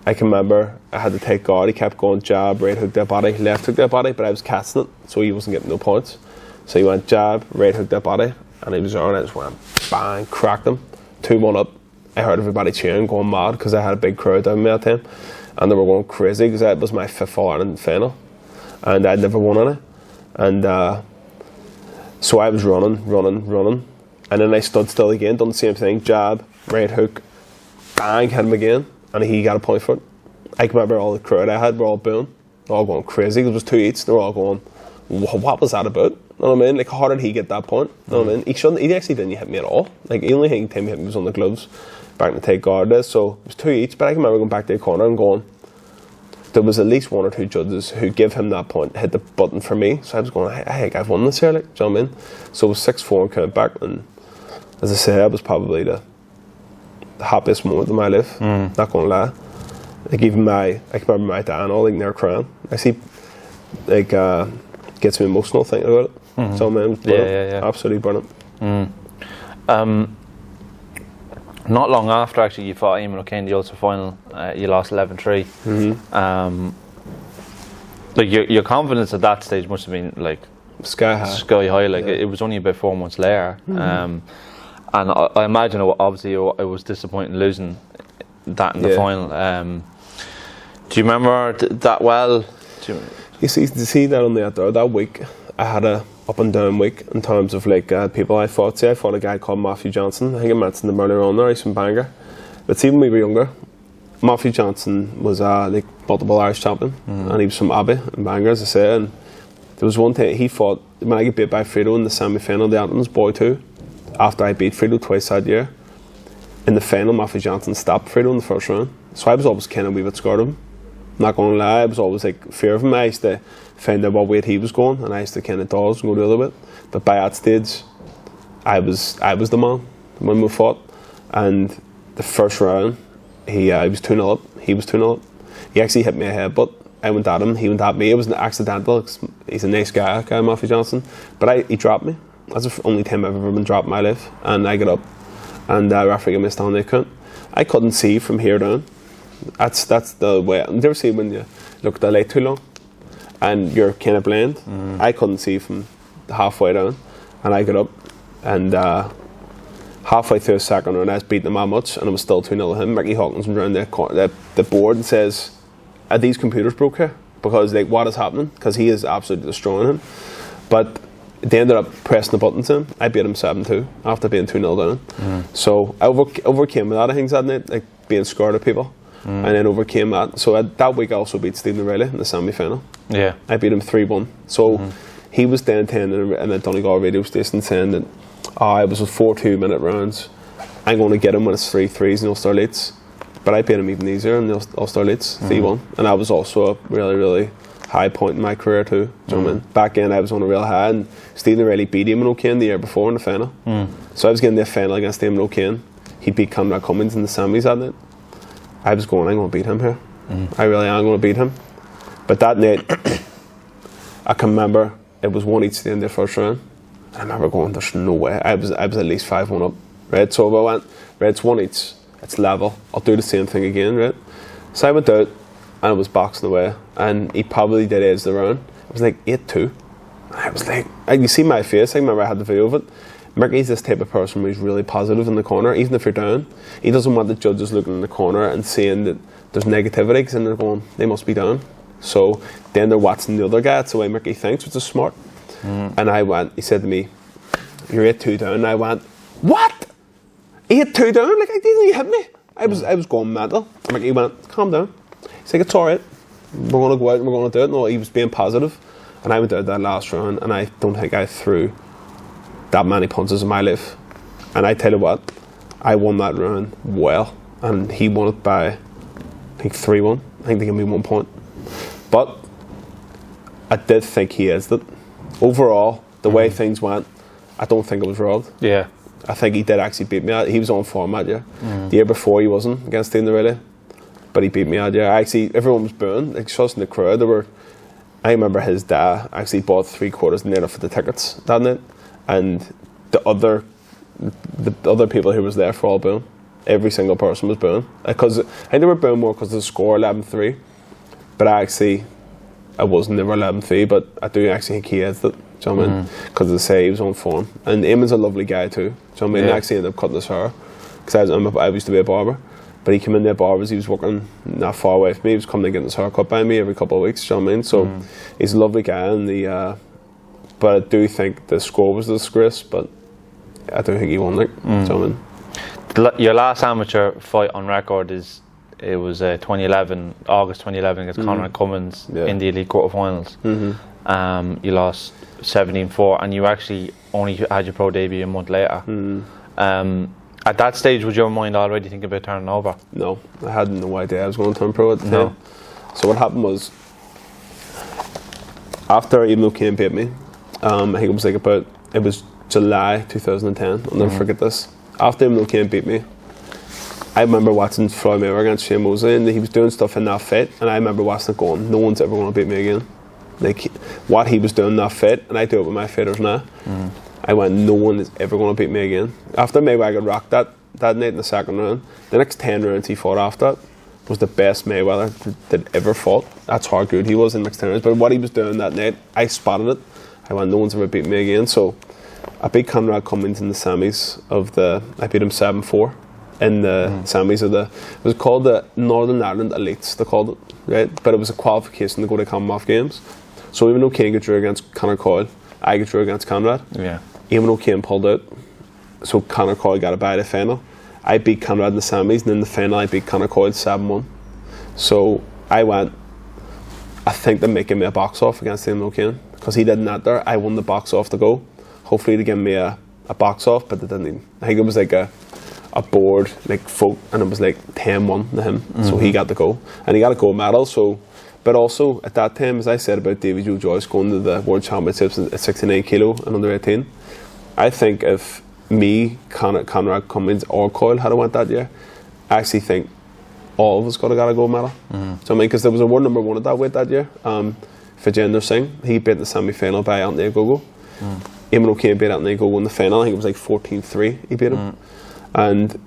Speaker 2: I can remember I had to take guard. He kept going jab, right hook that body, left hook that body, but I was catching it, so he wasn't getting no points. So he went jab, right hook that body, and he was there, and I just went bang, cracked him, 2-1 up. I heard everybody cheering, going mad, because I had a big crowd down me that time, and they were going crazy because that was my 5th All Ireland final, and I'd never won any. And so I was running, and then I stood still again, done the same thing, jab, right hook, bang, hit him again. And he got a point for it. I can remember all the crowd I had were all booing, all going crazy. It was 2 each. They were all going, what was that about? You know what I mean? Like, how did he get that point? You know what I mean? He actually didn't hit me at all. Like, the only time he hit me was on the gloves, back in the take guard days. So it was 2 each. But I can remember going back to the corner and going, there was at least 1 or 2 judges who give him that point, hit the button for me. So I was going, I think I've won this here. Like, do you know what I mean? So it was 6-4 and coming back. And as I say, that was probably the happiest moment of my life, not gonna lie. Like, even I can remember my dad and all, like, near crying. I see, like, gets me emotional thinking about it. So, man, yeah. Absolutely brilliant.
Speaker 1: Not long after, actually, you fought Eamonn O'Kane in the Ulster final. You lost 11-3. Like, your confidence at that stage must have been like
Speaker 2: sky
Speaker 1: high. Like, it was only about 4 months later. And I imagine obviously it was disappointing losing that in the final. Do you remember that well?
Speaker 2: You see that on that week, I had a up and down week in terms of like people I fought. See, I fought a guy called Matthew Johnson. I think I mentioned him earlier on there. He's from Bangor. But see, when we were younger, Matthew Johnson was like multiple Irish champion, and he was from Abbey in Bangor, as I say. And there was one time he fought when I got beat by Frito in the semi-final of the Antons Boy 2. After I beat Frito twice that year, in the final, Matthew Johnson stopped Fredo in the first round. So I was always kind of a wee bit scared of him. Not going to lie, I was always like fear of him. I used to find out what weight he was going, and I used to kind of dodge and go the other way. But by that stage, I was the man when we fought. And the first round, he was 2-0 up. He was 2-0 up. He actually hit me a headbutt. I went at him. He went at me. It was an accidental. He's a nice guy, Matthew Johnson. But he dropped me. That's the only time I've ever been dropped in my life. And I got up, and the referee gave me a standing count. I couldn't see from here down. That's the way. You ever see when you look at the light too long and you're kind of blind? I couldn't see from halfway down, and I got up, and halfway through the second round I was beating him that much, and I was still 2-0 to him. Mickey Hawkins went around the board and says, "Are these computers broke here? Because like what is happening?" Because he is absolutely destroying him. But they ended up pressing the buttons in. I beat him 7-2 after being 2-0 down. So I overcame a lot of things that night, like being scared of people. And then overcame that. So that week I also beat Stephen Riley in the semi-final. Yeah, I beat him 3-1. So he was then 10 in the Donegal radio station saying that it was with 4 2-minute rounds. I'm going to get him when it's 3-3s and Ulster Elites. But I beat him even easier in the Ulster Elites, 3-1. And that was also a really, really high point in my career too. Do you know what I mean? Back then I was on a real high, and Stephen Riley beat Eamonn O'Kane the year before in the final. So I was getting the final against Eamonn O'Kane. He beat Conrad Cummins in the semis that night. I was going, I'm going to beat him here. I really am going to beat him. But that night, I can remember it was 1 each at the end of the first round. I remember going, there's no way. I was at least 5-1 up, right? So I went, right, it's 1 each, it's level. I'll do the same thing again, right? So I went out, and I was boxing away, and he probably did edge the round. It was like 8-2. I was like, you see my face, I remember I had the video of it. Mickey's this type of person who's really positive in the corner, even if you're down. He doesn't want the judges looking in the corner and seeing that there's negativity, because then they're going, they must be down. So then they're watching the other guy. That's the way Mickey thinks, which is smart. And I went, he said to me, "You're 8-2 down." And I went, "What? 8-2 down? Like, didn't you hit me?" I was going mental. And Mickey went, "Calm down." He's like, "It's alright. We're going to go out and we're going to do it." No, he was being positive. And I went out that last round, and I don't think I threw that many punches in my life. And I tell you what, I won that round well, and he won it by, I think, 3-1. I think they gave me 1 point. But I did think he edged it. Overall, the way things went, I don't think it was robbed. Yeah, I think he did actually beat me. He was on form that year. The year before he wasn't against Stephen Riley, but he beat me that year. Actually, everyone was booing. Like, just in the crowd, I remember his dad actually bought 3/4 naira for the tickets that night. And the other people who was there for all booing. Every single person was booing. Because I think they were booing more because of the score 11-3. But I wasn't never 11-3, but I do actually think he edged it. Do you know what I mean? Because as I say, he was on form. And Eamon's a lovely guy too. Do you know what I mean? I actually ended up cutting his hair. Because I used to be a barber. But he came in there barbers, he was working not far away from me. He was coming to get his hair cut by me every couple of weeks. Do you know what I mean? So he's a lovely guy, and but I do think the score was a disgrace, but I do think he won it. Do you know what I mean?
Speaker 1: Your last amateur fight on record was 2011, August 2011 against Conrad Cummins in the elite quarterfinals. You lost 17-4, and you actually only had your pro debut a month later. At that stage, was your mind already thinking about turning over?
Speaker 2: No, I had no idea I was going to turn pro at the time. So what happened was, after Eamonn O'Kane beat me, I think it was July 2010. I'll never forget this. After Eamonn O'Kane beat me, I remember watching Floyd Mayweather against Shane Mosley, and he was doing stuff in that fight, and I remember watching it going, no one's ever going to beat me again. Like, what he was doing in that fight, and I do it with my fighters now. I went, no one is ever going to beat me again. After Mayweather got rocked that night in the second round, the next 10 rounds he fought after that was the best Mayweather that ever fought. That's how good he was in mixed rounds. But what he was doing that night, I spotted it. I went, no one's ever beat me again. So I beat Conrad Cummins in the semis I beat him 7-4 in the semis of it was called the Northern Ireland Elites, they called it, right? But it was a qualification to go to Commonwealth Games. So even though O'Kane got drew against Conor Coyle, I got drew against Conrad. Eamonn O'Kane pulled out, so Conor Coyle got a bye to the final. I beat Conrad in the semis, and in the final I beat Conor Coyle 7-1. So I went, I think they're making me a box off against Eamonn O'Kane, because he didn't that there. I won the box off to go. Hopefully to give me a box off, but they didn't even. I think it was like a a board like vote, and it was like 10-1 to him, so he got to go, and he got a gold medal. So, but also at that time, as I said about David Joe Joyce going to the World Championships at 69 kilo and under 18, I think if me, Conrad Cummins or Coyle had went that year, I actually think all of us got a gold medal. So I mean, because there was a world number 1 at that weight that year, Vijender Singh, he beat the semi-final by Anthony Ogogo. Eamonn O'Kane beat Anthony Ogogo in the final. I think it was like 14-3 he beat him. And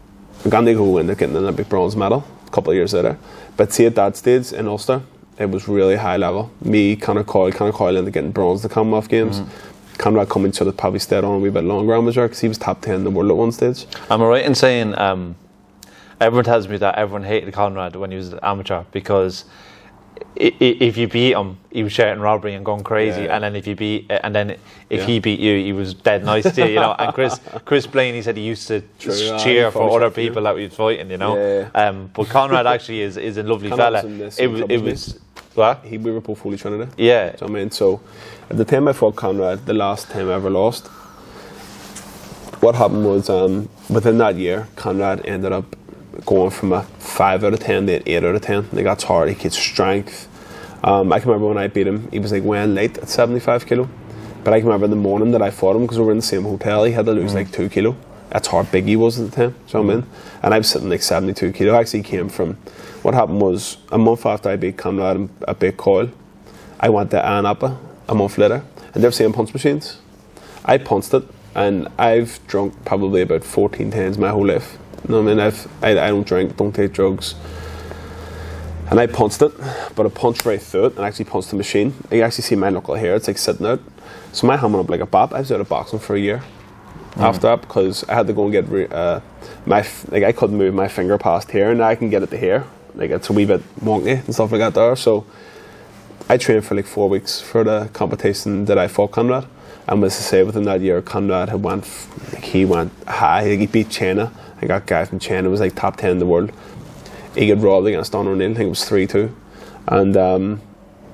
Speaker 2: Anthony Ogogo ended up getting an Olympic bronze medal a couple of years later. But see, at that stage in Ulster, it was really high level. Me, Conor Coyle ended up getting bronze at the Commonwealth Games. Conrad Cummins should have probably stayed on a wee bit longer on Major, because he was top 10 in the world at one stage.
Speaker 1: Am I right in saying everyone tells me that everyone hated Conrad when he was an amateur, because if you beat him, he was shouting robbery and going crazy, and then if he beat you, he was dead nice to you, you know. And Chris Blaine, he said he used to cheer for other people that he was fighting, you know. But Conrad actually is a lovely fella. It was what?
Speaker 2: We were both Holy Trinity.
Speaker 1: Yeah.
Speaker 2: So I mean, so at the time I fought Conrad, the last time I ever lost, what happened was within that year, Conrad ended up going from a 5 out of 10 to an 8 out of 10. He got hard, he gets strength. I can remember when I beat him, he was like weighing light at 75 kilo. But I can remember the morning that I fought him, because we were in the same hotel, he had to lose like 2 kilo. That's how big he was at the time, so I'm in. And I was sitting like 72 kilo. I actually came from, what happened was, a month after I beat Conrad and I beat Coyle, I went to Ann Appa a month later, and they were saying punch machines. I punched it, and I've drunk probably about 14 times my whole life. You know what I mean? I don't drink, don't take drugs. And I punched it, but I punched right through it and actually punched the machine. You actually see my knuckle here, it's like sitting out. So my hand went up like a bat. I was out of boxing for a year after that, because I had to go and get I couldn't move my finger past here, and now I can get it to here. Like, it's a wee bit wonky and stuff like that there. So I trained for like 4 weeks for the competition that I fought Conrad. And as I say, within that year, Conrad had went high. Like, he beat China. I got a guy from China, was like top 10 in the world. He got robbed against Don O'Neill, I think it was 3-2. And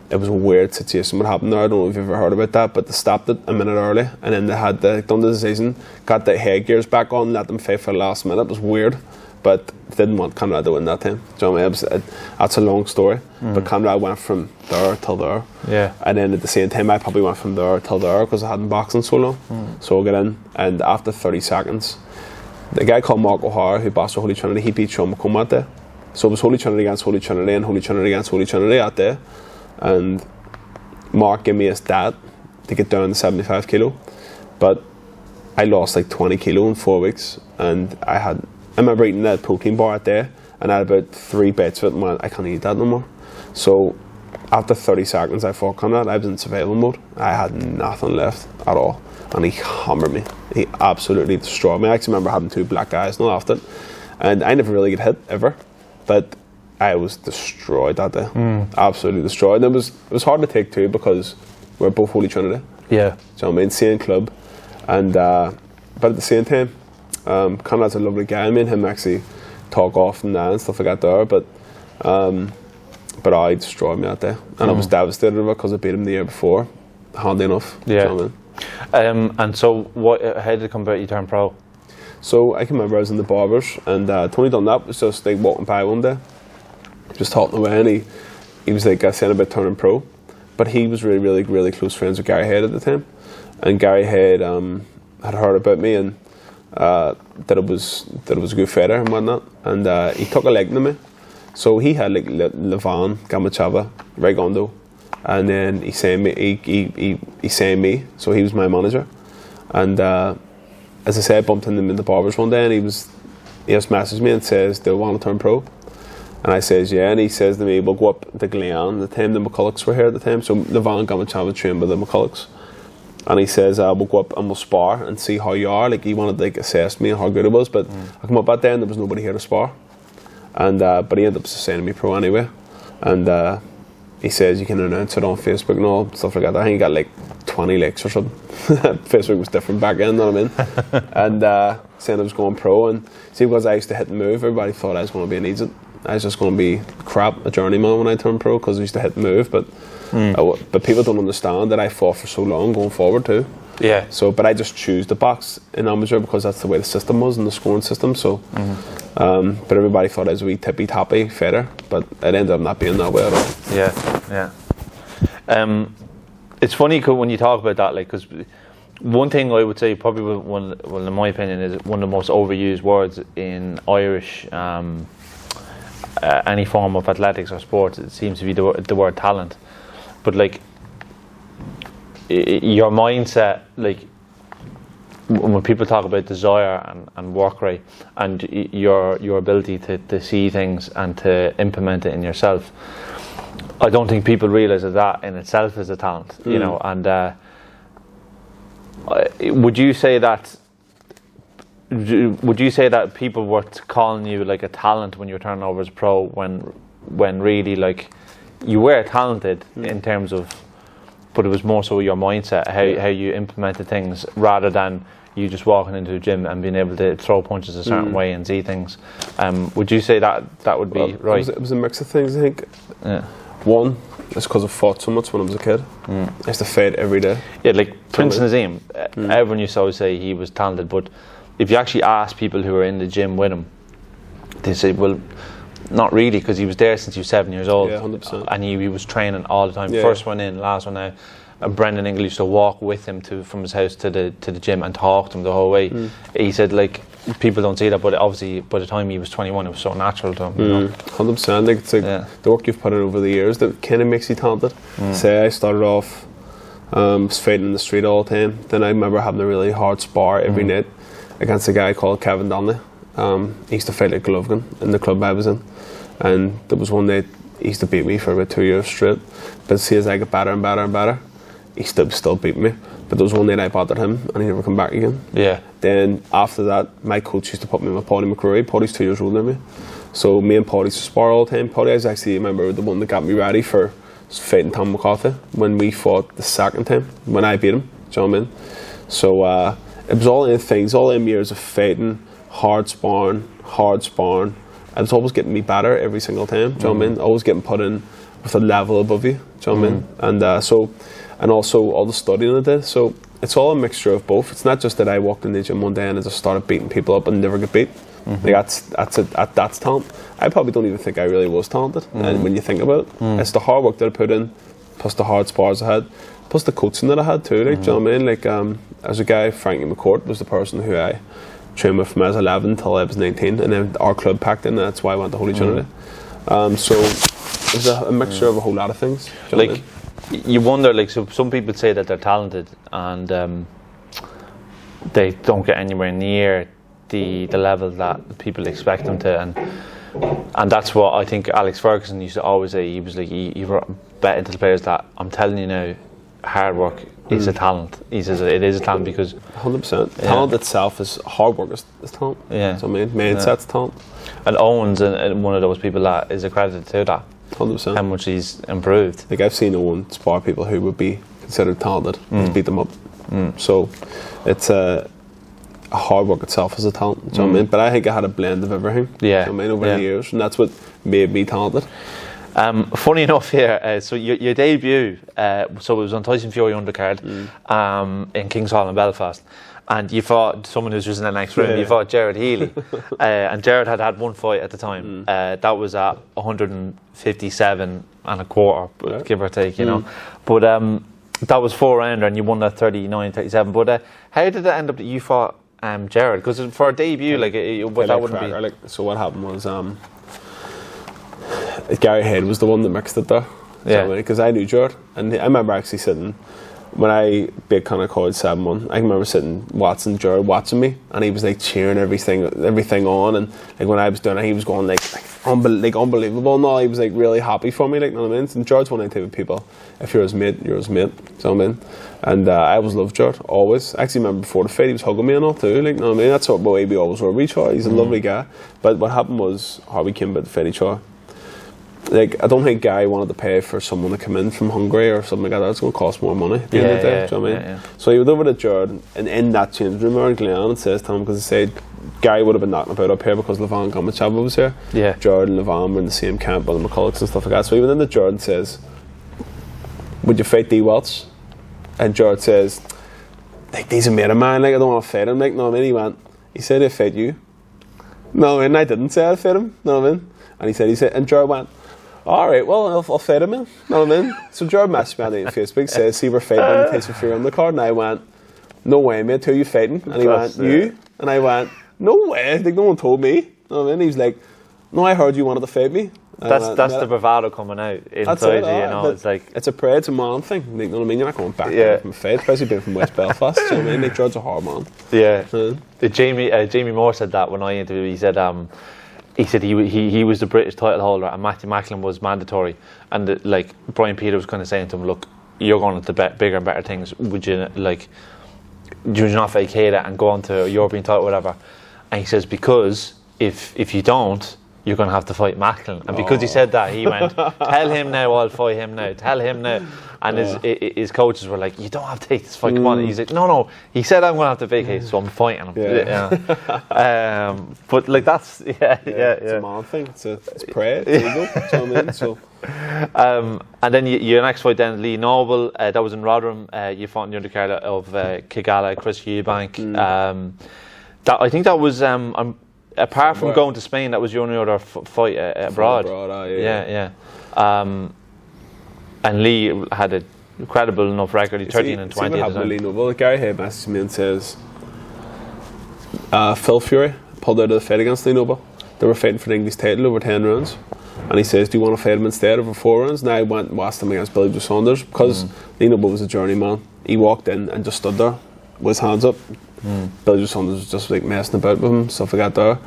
Speaker 2: it was a weird situation what happened there. I don't know if you've ever heard about that, but they stopped it a minute early, and then they had done the decision, got the headgears back on, let them fight for the last minute. It was weird, but they didn't want Conrad to win that time. Do you know what I mean? That's a long story, but Conrad went from there till there. Yeah. And then at the same time, I probably went from there till there, because I hadn't boxing so long. So I got in, and after 30 seconds, the guy called Mark O'Hara, who boxed for Holy Trinity, he beat Sean McComb that day. So it was Holy Trinity against Holy Trinity and Holy Trinity against Holy Trinity that day. And Mark gave me his dad to get down to 75 kilo. But I lost like 20 kilo in 4 weeks. And I remember eating that protein bar that day, and I had about 3 bites of it and went, I can't eat that no more. So after 30 seconds I fought Conrad, I was in survival mode. I had nothing left at all. And he hammered me. He absolutely destroyed me. I actually remember having 2 black eyes and all after it. And I never really get hit, ever. But I was destroyed that day. Absolutely destroyed. And it was hard to take too, because we're both Holy Trinity. Yeah. So I mean, same club. And but at the same time, Conrad's a lovely guy. I mean, him actually talk off and stuff like that there. But I destroyed me that day. And I was devastated over it, because I beat him the year before. Handy enough. Yeah. You know what I mean?
Speaker 1: And so, how did it come about you turned pro?
Speaker 2: So I can remember I was in the barbers, and Tony Dunlap was just like walking by one day, just talking away, and he was like saying about turning pro, but he was really, really, really close friends with Gary Head at the time, and Gary Head had heard about me, and that it was a good fighter and whatnot, and he took a liking to me. So he had like Levan, Gamachava, Regondo, and then he signed me. So he was my manager, and as I said, I bumped into him in the barbers one day, and he just messaged me and says, "Do you want to turn pro?" And I says, "Yeah." And he says to me, "We'll go up to Glen." The time the McCullochs were here at the time, so Levan Gamachava trained by the McCullochs. And he says, "We'll go up and we'll spar and see how you are." Like, he wanted to like assess me and how good I was, but I come up that day and there was nobody here to spar. And but he ended up signing me pro anyway. And he says you can announce it on Facebook and all stuff like that. I think he got like 20 likes or something. Facebook was different back then, you know what I mean? And saying I was going pro, and see, because I used to hit and move, everybody thought I was going to be an idiot. I was just going to be crap, a journeyman when I turned pro, because I used to hit and move. But people don't understand that I fought for so long going forward too.
Speaker 1: Yeah.
Speaker 2: So, but I just choose to box in amateur because that's the way the system was in the scoring system. So, but everybody thought I was a wee tippy tappy fighter, but it ended up not being that way at all.
Speaker 1: Yeah. It's funny when you talk about that, like, because one thing I would say probably well, in my opinion, is one of the most overused words in Irish any form of athletics or sports. It seems to be the word talent. But like your mindset, like when people talk about desire and work rate and your ability to see things and to implement it in yourself, I don't think people realise that in itself is a talent, you know. And would you say that people were calling you like a talent when you were turning over as a pro, when really like you were talented in terms of, but it was more so your mindset, how you implemented things, rather than you just walking into the gym and being able to throw punches a certain way and see things? Would you say that would be right?
Speaker 2: It was a mix of things, I think.
Speaker 1: Yeah.
Speaker 2: One, it's because I fought so much when I was a kid. I used to fight every day. Yeah,
Speaker 1: like Prince Nazim, everyone used to always say he was talented, but if you actually ask people who were in the gym with him, they say, well, not really, because he was there since he was 7 years old.
Speaker 2: Yeah, 100%.
Speaker 1: And he was training all the time.
Speaker 2: Yeah.
Speaker 1: First one in, last one out. And Brendan Ingle used to walk with him from his house to the gym and talk to him the whole way. He said, like, people don't see that, but obviously by the time he was 21, it was so natural to him. You know?
Speaker 2: 100%. Like, it's like the work you've put in over the years that kind of makes you talented. Say I started off was fighting in the street all the time. Then I remember having a really hard spar every night against a guy called Kevin Donnelly. He used to fight at Golovkin in the club I was in, and there was one night he used to beat me for about 2 years straight. But see, as I got better and better and better, he still beat me. But there was one night I bothered him and he never come back again.
Speaker 1: Yeah.
Speaker 2: Then after that, my coach used to put me with Paddy McCrory. Paddy's 2 years older than me, so me and Paddy used to spar all the time. Paddy, I was actually, remember, the one that got me ready for fighting Tom McCarthy when we fought the second time, when I beat him. Do you know what I mean? So it was all in things, all in years of fighting, hard sparring. And it's always getting me better every single time. Do you know what I mean? Always getting put in with a level above you. Do you know what I mean? And also all the studying I did. So it's all a mixture of both. It's not just that I walked in the gym one day and I just started beating people up and never get beat. Like that's talent. I probably don't even think I really was talented. And when you think about it, it's the hard work that I put in, plus the hard spars I had, plus the coaching that I had too. Like, do you know what I mean? Like, as a guy, Frankie McCourt was the person who I trained with from I was 11 till I was 19, and then our club packed in, and that's why I went to Holy Trinity. So it was a mixture of a whole lot of things. Do you know what I mean?
Speaker 1: You wonder, like, so some people say that they're talented and they don't get anywhere near the level that people expect them to, and that's what I think Alex Ferguson used to always say. He was like, he bet into the players that, I'm telling you now, hard work is a talent. He says it is a talent because
Speaker 2: 100%. Talent itself is hard work is talent.
Speaker 1: Yeah.
Speaker 2: So I mean, mindset's talent.
Speaker 1: And Owen's one of those people that is accredited to that.
Speaker 2: 100%.
Speaker 1: How much he's improved.
Speaker 2: Like, I've seen Owen spar people who would be considered talented and beat them up. So it's hard work itself is a talent. Do you know what I mean? But I think I had a blend of everything.
Speaker 1: Yeah.
Speaker 2: Do you know what I mean? Over the years, and that's what made me talented.
Speaker 1: Funny enough here, so your debut, so it was on Tyson Fury undercard in King's Hall in Belfast, and you fought someone who's just in the next room. You fought Jared Healy, and Jared had one fight at the time. That was at 157 and a quarter, give or take, you know. But that was 4-rounder, and you won that 39-37. But how did it end up that you fought Jared? Because for a debut, that wouldn't be.
Speaker 2: Like, so what happened was Gary Head was the one that mixed it there.
Speaker 1: Yeah.
Speaker 2: Because I knew Jared, and I remember actually sitting when I beat Conor Coyle 7-1. I remember sitting watching Jared watching me, and he was like cheering everything on, and like when I was doing it, he was going like unbelievable. No, he was like really happy for me. Like, you know what I mean? And Jared's one of the type of people. If you're his mate, you're his mate. You know what I mean? And I always loved Jared, always. I actually remember before the fight, he was hugging me and all too. Like, you know what I mean? That's what way we always were. He's a lovely guy. But what happened was how we came about the fight each other. Like, I don't think Guy wanted to pay for someone to come in from Hungary or something like that. It's going to cost more money at the end of the day. Do you know what I mean? Yeah. So he went over to Jared, and in that change room, Aaron Glenn, and says to him, because he said Guy would have been knocking about up here because Levan Gomachava was here. Yeah. Jared and Levan were in the same camp, and the McCullochs and stuff like that. So he went into Jared and says, would you fight Dee Walsh? And Jared says, like, he's a mate of mine, like, I don't want to fight him, like, no, I mean, he said he'd fight you. No, I mean, I didn't say I'd fight him, no, I mean. And he said, and Jared went, alright, well, I'll fight him, man. No, I mean. So Jared messaged me on Facebook, says, see, we're fighting on the Taste for on the card, and I went, no way, mate, who are you fighting? And he went, you? And I went, no way, like, no one told me. No, I mean, he was like, no, I heard you wanted to fight me.
Speaker 1: That's the bravado coming out inside you, you know. It's like
Speaker 2: it's a man thing. You know what I mean? You're not going back from a fight, especially being from West Belfast. You know what I mean? Like, George's a hard man.
Speaker 1: Yeah. Jamie Moore said that when I interviewed. He said he was the British title holder and Matthew Macklin was mandatory, and Brian Peter was kind of saying to him, look, you're going to bigger and better things. Would you not vacate it and go on to a European title, whatever? And he says, because if you don't, you're going to have to fight Macklin. And because he said that, he went, tell him now, I'll fight him now. Tell him now. And his coaches were like, you don't have to take this fight, come on. He's like, no. He said I'm going to have to vacate, so I'm fighting him. But like that's, It's
Speaker 2: a man thing. It's pride. It's ego. That's what I mean. So.
Speaker 1: And then your next fight then, Lee Noble, that was in Rotherham. You fought in the undercard of Kigala, Chris Eubank. I think that was... apart from going to Spain, that was your only other fight abroad. And Lee had an incredible enough record. He 13 and 20.
Speaker 2: See what happened to Lee Noble? Gary Hay messaged me and says, Phil Fury pulled out of the fight against Lee Noble. They were fighting for the English title over 10 rounds. And he says, do you want to fight him instead over 4 rounds? And I went and watched him against Billy Joe Saunders because Lee Noble was a journeyman. He walked in and just stood there with his hands up. Billy Joe Saunders was just like messing about with him, stuff like that there.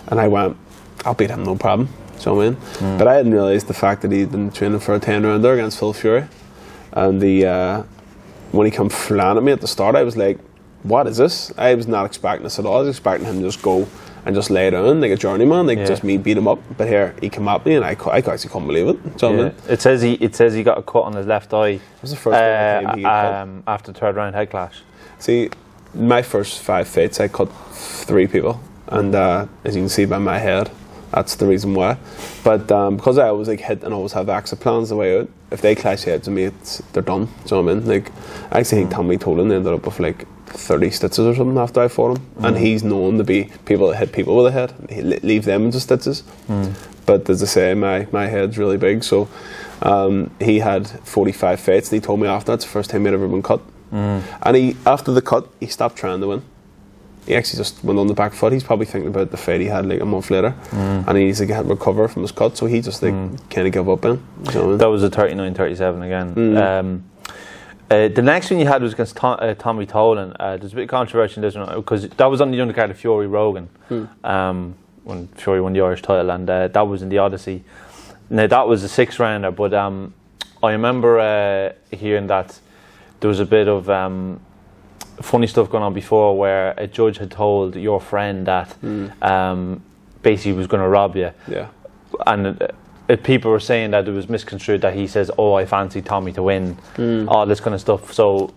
Speaker 2: And I went, I'll beat him, no problem. Do you know what I mean? But I hadn't realised the fact that he'd been training for a 10 rounder against Phil Fury. And when he came flying at me at the start, I was like, what is this? I was not expecting this at all. I was expecting him to just go and just lay down like a journeyman, just me beat him up. But here, he came at me and I actually couldn't believe it. Do you know what I mean?
Speaker 1: It says he got a cut on his left eye.
Speaker 2: It was the first time he got cut.
Speaker 1: After the third round head clash.
Speaker 2: See, my first 5 fights, I cut 3 people. And as you can see by my head, that's the reason why. But because I always hit and always have exit plans the way out, if they clash heads with me, they're done. Do you know what I mean? I actually think Tommy Tolan ended up with 30 stitches or something after I fought him. And he's known to be people that hit people with a head. He leave them into stitches. But as I say, my head's really big. So he had 45 fights and he told me after that's the first time he'd ever been cut. And after the cut, he stopped trying to win. He actually just went on the back foot. He's probably thinking about the fight he had a month later, and he needs to recover from his cut. So he just kind of gave up. You know what I mean?
Speaker 1: That was a 39-37 again. The next one you had was against Tommy Tolan. There's a bit of controversy in this one because that was on the undercard of Fury Rogan when Fury won the Irish title, and that was in the Odyssey. Now that was a 6 rounder, but I remember hearing that there was a bit of funny stuff going on before where a judge had told your friend that basically he was going to rob you.
Speaker 2: Yeah.
Speaker 1: And people were saying that it was misconstrued that he says, oh, I fancy Tommy to win, all this kind of stuff. So,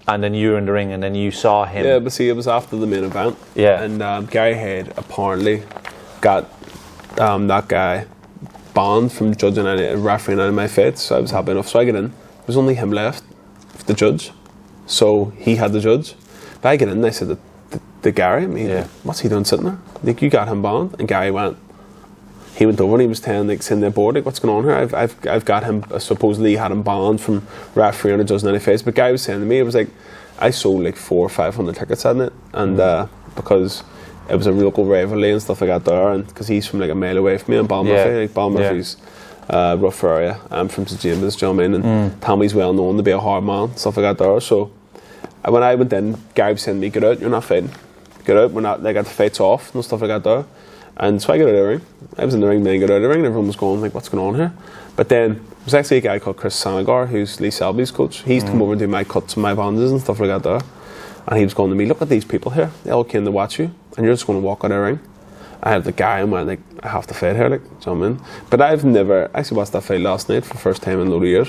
Speaker 1: and then you were in the ring and then you saw him.
Speaker 2: Yeah, but see, it was after the main event.
Speaker 1: Yeah.
Speaker 2: And Gary Head apparently got that guy banned from judging refereeing any of my fights. So I was happy enough. So I get in. There was only him left, the judge. So he had the judge. But I get in and I said to Gary, what's he doing sitting there? You got him banned. And Gary went over and he was telling sitting there bored, what's going on here? I've got him, supposedly had him banned from refereeing a dozen any fights. But Gary was saying to me, it was I sold 400 or 500 tickets at it, and because it was a local rivalry and stuff like that there, and because he's from a mile away from me in Balmurphy, Balmurphy's rough area. I'm from St James, do you know what I mean? And Tommy's well known to be a hard man, stuff like that there. So when I went in, Gary was saying to me, get out, you're not fighting. Get out, we're not, the fight's off and stuff like that there. And so I got out of the ring. I was in the ring, then I got out of the ring, and everyone was going what's going on here? But then there was actually a guy called Chris Sanagar, who's Lee Selby's coach. He used to come over and do my cuts and my bandages and stuff like that there. And he was going to me, look at these people here, they all came to watch you, and you're just going to walk out of the ring. I had the guy and went I have to fight here, do you know what I mean? But I've never, I actually watched that fight last night for the first time in a load of years.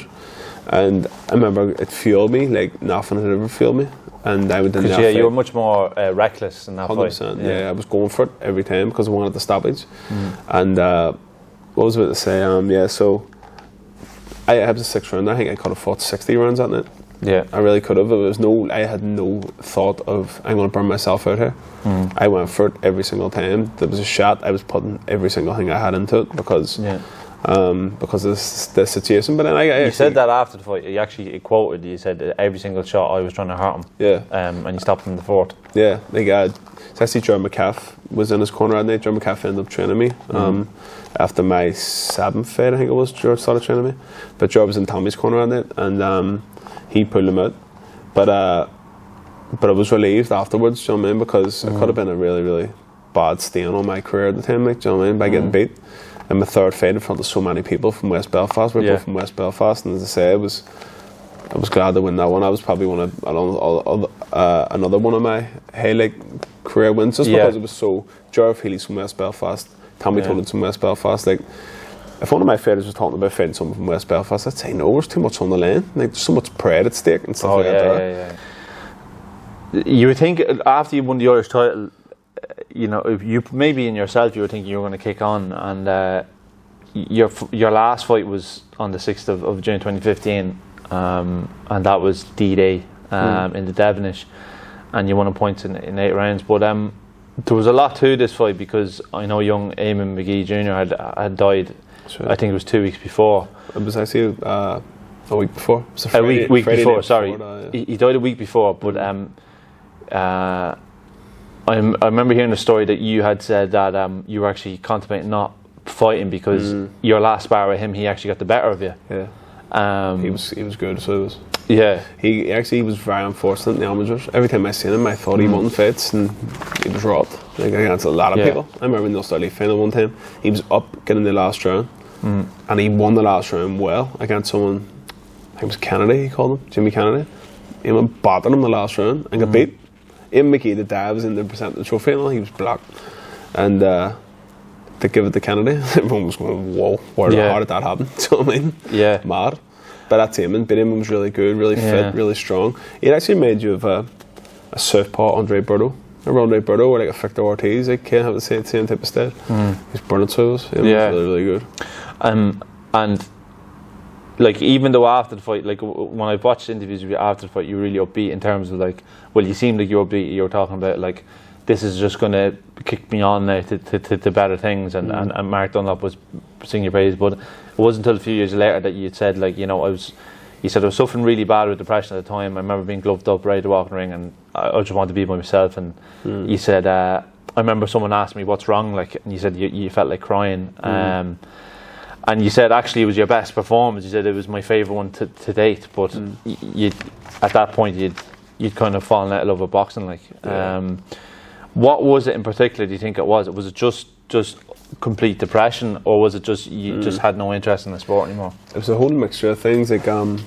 Speaker 2: And I remember it fueled me nothing had ever fueled me. And I went in that fight.
Speaker 1: You were much more reckless in that
Speaker 2: 100%, fight. Yeah, I was going for it every time because I wanted the stoppage. And what was I about to say? So I was a 6 rounder. I think I could have fought 60 rounds that night.
Speaker 1: Yeah.
Speaker 2: I really could have. I had no thought of, I'm going to burn myself out here. I went for it every single time. There was a shot, I was putting every single thing I had into it because of the situation. But then you
Speaker 1: said that after the fight. You actually quoted. You said that every single shot I was trying to hurt him.
Speaker 2: Yeah.
Speaker 1: And you stopped in the fourth.
Speaker 2: Yeah. It's actually John McCaff was in his corner that night. John McCaff ended up training me. After my 7th fight, I think it was, George started training me. But George was in Tommy's corner that night, and he pulled him out. But I was relieved afterwards, do you know what I mean? Because it could have been a really, really bad stain on my career at the time, like, do you know what I mean? By getting beat. And my third fight in front of so many people from West Belfast. We're both from West Belfast, and as I say, I was glad to win that one. I was probably another one of my highlight career wins, just because it was so. Jarve Healy's from West Belfast, Tommy Tolan's from West Belfast. Like, if one of my fighters was talking about fighting someone from West Belfast, I'd say no, there's too much on the line. Like, there's so much pride at stake and stuff that.
Speaker 1: You would think after you won the Irish title, you know, if you maybe in yourself you were thinking you were going to kick on, and your last fight was on the 6th of June 2015, and that was D-Day in the Devonish, and you won a point in 8 rounds. But there was a lot to this fight because I know young Eamonn Magee Jnr. had died. Sure. I think it was 2 weeks before.
Speaker 2: It was actually a week before. It was
Speaker 1: a week before. Sorry,
Speaker 2: before that,
Speaker 1: he died a week before. But I remember hearing a story that you had said that you were actually contemplating not fighting because your last spar with him, he actually got the better of you.
Speaker 2: Yeah. He was good. So it was.
Speaker 1: Yeah.
Speaker 2: He was very unfortunate in the amateurs. Every time I seen him, I thought he won fights, and he was robbed. Like, against a lot of people. I remember in the Australia final one time, he was up getting the last round, and he won the last round well against someone. I think it was Kennedy. He called him Jimmy Kennedy. He went battered him the last round and got beat. Eamonn Magee, the dad, was in the presenting trophy final. He was blocked, and to give it to Kennedy, everyone was going, "Whoa, how did that happen?" Do you know what I mean? Yeah, mad. But that's Eamonn. But Eamonn was really good, really fit, really strong. He actually made you of a southpaw Andre Berto. Remember Andre Berto, or like a Victor Ortiz? They can't have the same type of style. He's burning to us. He was really, really good.
Speaker 1: And like, even though after the fight, like when I watched interviews with you after the fight, you were really upbeat in terms of like, well, you seemed like you were upbeat. You were talking about like, this is just going to kick me on now to better things, and Mark Dunlop was singing your praise. But it wasn't until a few years later that you said, like, you know, you said I was suffering really bad with depression at the time. I remember being gloved up, ready to walk in the ring, and I just wanted to be by myself. And you said, I remember someone asked me, what's wrong? Like, and you said you felt like crying. And you said actually it was your best performance. You said it was my favourite one to date. But you at that point you'd kind of fallen out of love with boxing. Like, what was it in particular? Do you think it was? Was it just complete depression, or was it just you just had no interest in the sport anymore?
Speaker 2: It was a whole mixture of things. Like, I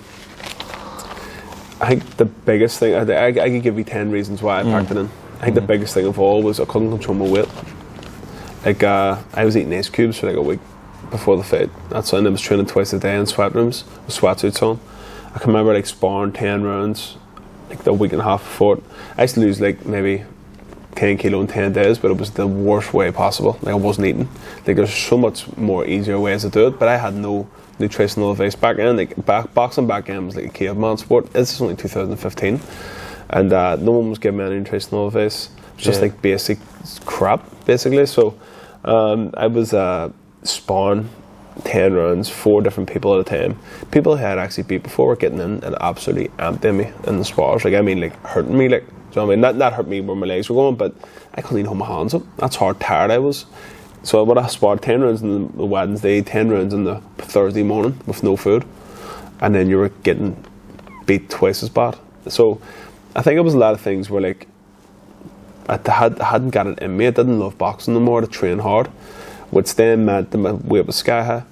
Speaker 2: think the biggest thing, I could give you 10 reasons why I packed it in. I think the biggest thing of all was I couldn't control my weight. Like, I was eating ice cubes for like a week before the fight. That's when I was training twice a day in sweat rooms with sweatsuits on. I can remember like sparring 10 rounds, like the week and a half before it. I used to lose like maybe 10 kilo in 10 days, but it was the worst way possible. Like, I wasn't eating. Like, there's so much more easier ways to do it, but I had no nutritional advice back then. Like, boxing back then was like a caveman sport. This is only 2015, and no one was giving me any nutritional advice. It was just like basic crap, basically. So I was sparring 10 rounds, 4 different people at a time. People I had actually beat before were getting in and absolutely emptying me in the spars. Like, I mean, like, hurting me, like, do you know what I mean? Not hurt me where my legs were going, but I couldn't even hold my hands up. That's how tired I was. So I would have sparred 10 rounds on the Wednesday, 10 rounds on the Thursday morning with no food, and then you were getting beat twice as bad. So I think it was a lot of things where, like, I hadn't got it in me. I didn't love boxing no more, to train hard, which then meant that my weight was sky high,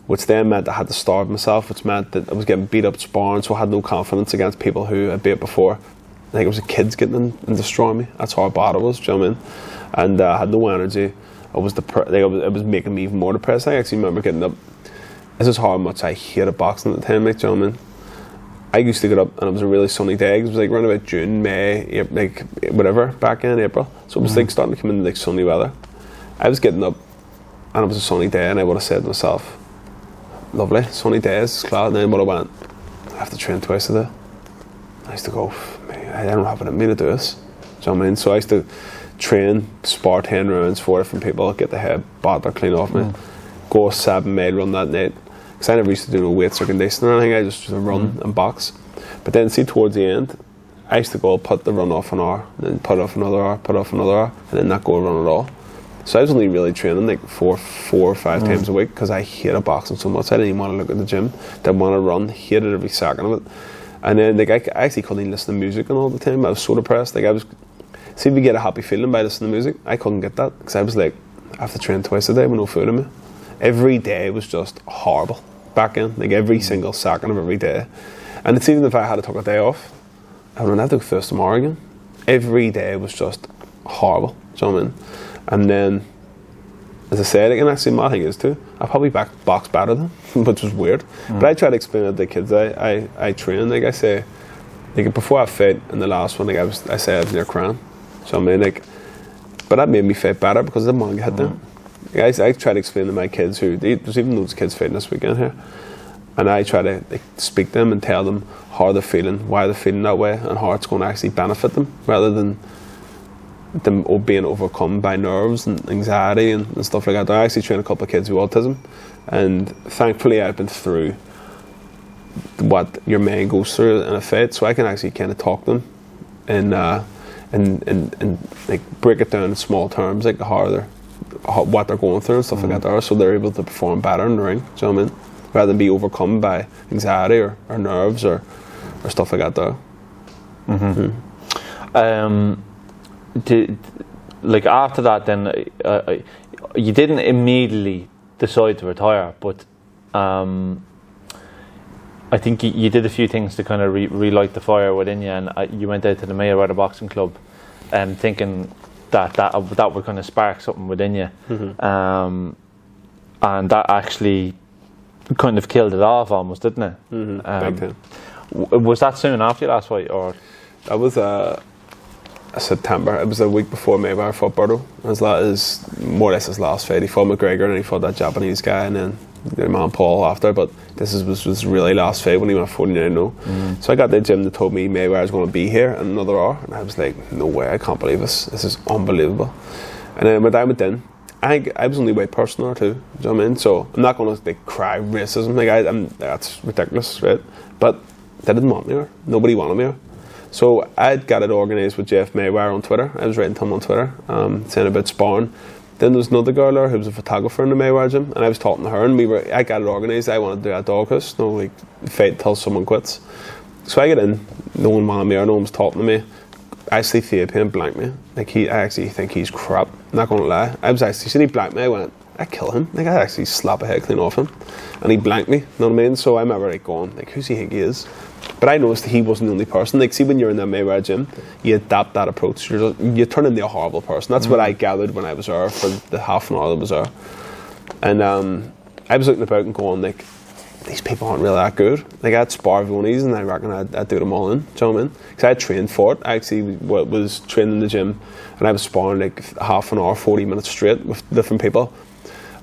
Speaker 2: which then meant I had to starve myself, which meant that I was getting beat up sparring, so I had no confidence against people who I beat before. I think it was the kids getting in and destroying me. That's how bad it was, do you know what I mean? And I had no energy. It was making me even more depressed. I actually remember getting up. This is how much I hated boxing at the time, like, do you know what I mean? I used to get up and it was a really sunny day. It was like around about June, May, April, like whatever, back in April. So it was like starting to come into like sunny weather. I was getting up and it was a sunny day, and I would have said to myself, lovely, sunny days, it's cloud, and then I would have went, I have to train twice a day. I used to go, man, I don't have it in me to do this. Do you know what I mean? So I used to train, spar 10 rounds, 4 different people, get the head batter clean off me, go a 7-mile run that night. Because I never used to do no weights or conditioning or anything, I just used to run and box. But then see towards the end, I used to go put the run off an hour, then put off another hour, put off another hour, and then not go run at all. So I was only really training like four or five times a week because I hated boxing so much. I didn't even want to look at the gym, didn't want to run, hated every second of it. And then like I actually couldn't even listen to music and all the time. I was so depressed. Like see if you get a happy feeling by listening to music. I couldn't get that because I was like, I have to train twice a day with no food in me. Every day was just horrible back then, like every single second of every day. And it's even if I had to take a day off, I wouldn't have to go first tomorrow again. Every day was just horrible. Do you know what I mean? And then, as I said, and actually my thing is too, I probably box better than them, which was weird. But I try to explain it to the kids I train. Like I say, like before I fight in the last one, like I say I was near crying. So I mean, like, but that made me fight better because I didn't want to get hit down. Like, I try to explain to my kids there's even loads of kids fighting this weekend here, and I try to like, speak to them and tell them how they're feeling, why they're feeling that way, and how it's going to actually benefit them, rather than them being overcome by nerves and anxiety and stuff like that. I actually train a couple of kids with autism, and thankfully I've been through what your man goes through in a fight, so I can actually kind of talk to them and like break it down in small terms, like what they're going through and stuff like that there, so they're able to perform better in the ring. Do you know what I mean? Rather than be overcome by anxiety or nerves or stuff like that there.
Speaker 1: Like after that, then you didn't immediately decide to retire, but I think you did a few things to kind of relight the fire within you, and you went out to the Mayweather Boxing Club, thinking that would kind of spark something within you, and that actually kind of killed it off almost, didn't it?
Speaker 2: Big time.
Speaker 1: Was that soon after your last fight, or? That
Speaker 2: was September. It was a week before Mayweather fought Berto. It was more or less his last fight. He fought McGregor and he fought that Japanese guy, and then their man Paul after. But this was his really last fight when he went 49-0. So I got to the gym that told me Mayweather was going to be here in another hour, and I was like, no way, I can't believe this. This is unbelievable. And then when I went in, I was only white person there too. Do you know what I mean? So I'm not going to like cry racism. Like that's ridiculous, right? But they didn't want me there. Nobody wanted me there. So I'd got it organised with Jeff Mayweather on Twitter. I was writing to him on Twitter, saying about sparring. Then there was another girl there who was a photographer in the Mayweather gym, and I was talking to her, and I got it organised. I wanted to do a doghouse, like fight till someone quits. So I get in, no one wanted me or no one was talking to me. I see Theopian blank me. Like I actually think he's crap, not gonna lie. I was actually, see he blanked me, I went, I kill him. Like I actually slap a head clean off him. And he blanked me, you know what I mean? So I remember like going, like, who's he think he is? But I noticed that he wasn't the only person. Like, see, when you're in that Mayweather gym, you adapt that approach. You turn into a horrible person. That's what I gathered when I was there for the half an hour that was there. And I was looking about and going, like, these people aren't really that good. Like, I'd spar everyone easy, and I reckon I'd do them all in. Do you know what I mean? Because I had trained for it. I actually was training in the gym, and I was sparring like half an hour, 40 minutes straight with different people.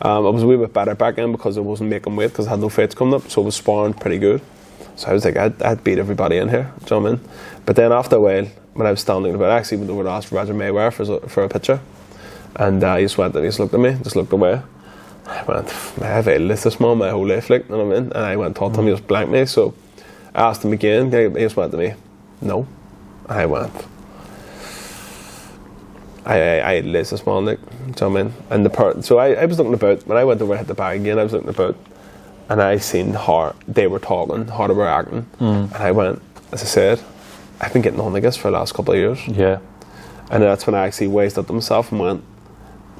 Speaker 2: I was a wee bit better back then because I wasn't making weight because I had no fights coming up, so I was sparring pretty good. So I was like, I'd beat everybody in here, do you know what I mean? But then after a while, when I was standing about, I actually went over to ask Roger Mayweather for a picture, and he just went and he just looked at me, just looked away. I went, I've hated this man my whole life, like, you know what I mean? And I went and talked to him, he just blanked me, so I asked him again, he just went to me, no. And I went, I hated this man, like, do you know what I mean? And so I was looking about, when I went over and hit the bag again, I was looking about, and I seen how they were talking, how they were acting, and I went, as I said, I've been getting on like this for the last couple of years.
Speaker 1: Yeah.
Speaker 2: And that's when I actually wised up to myself and went,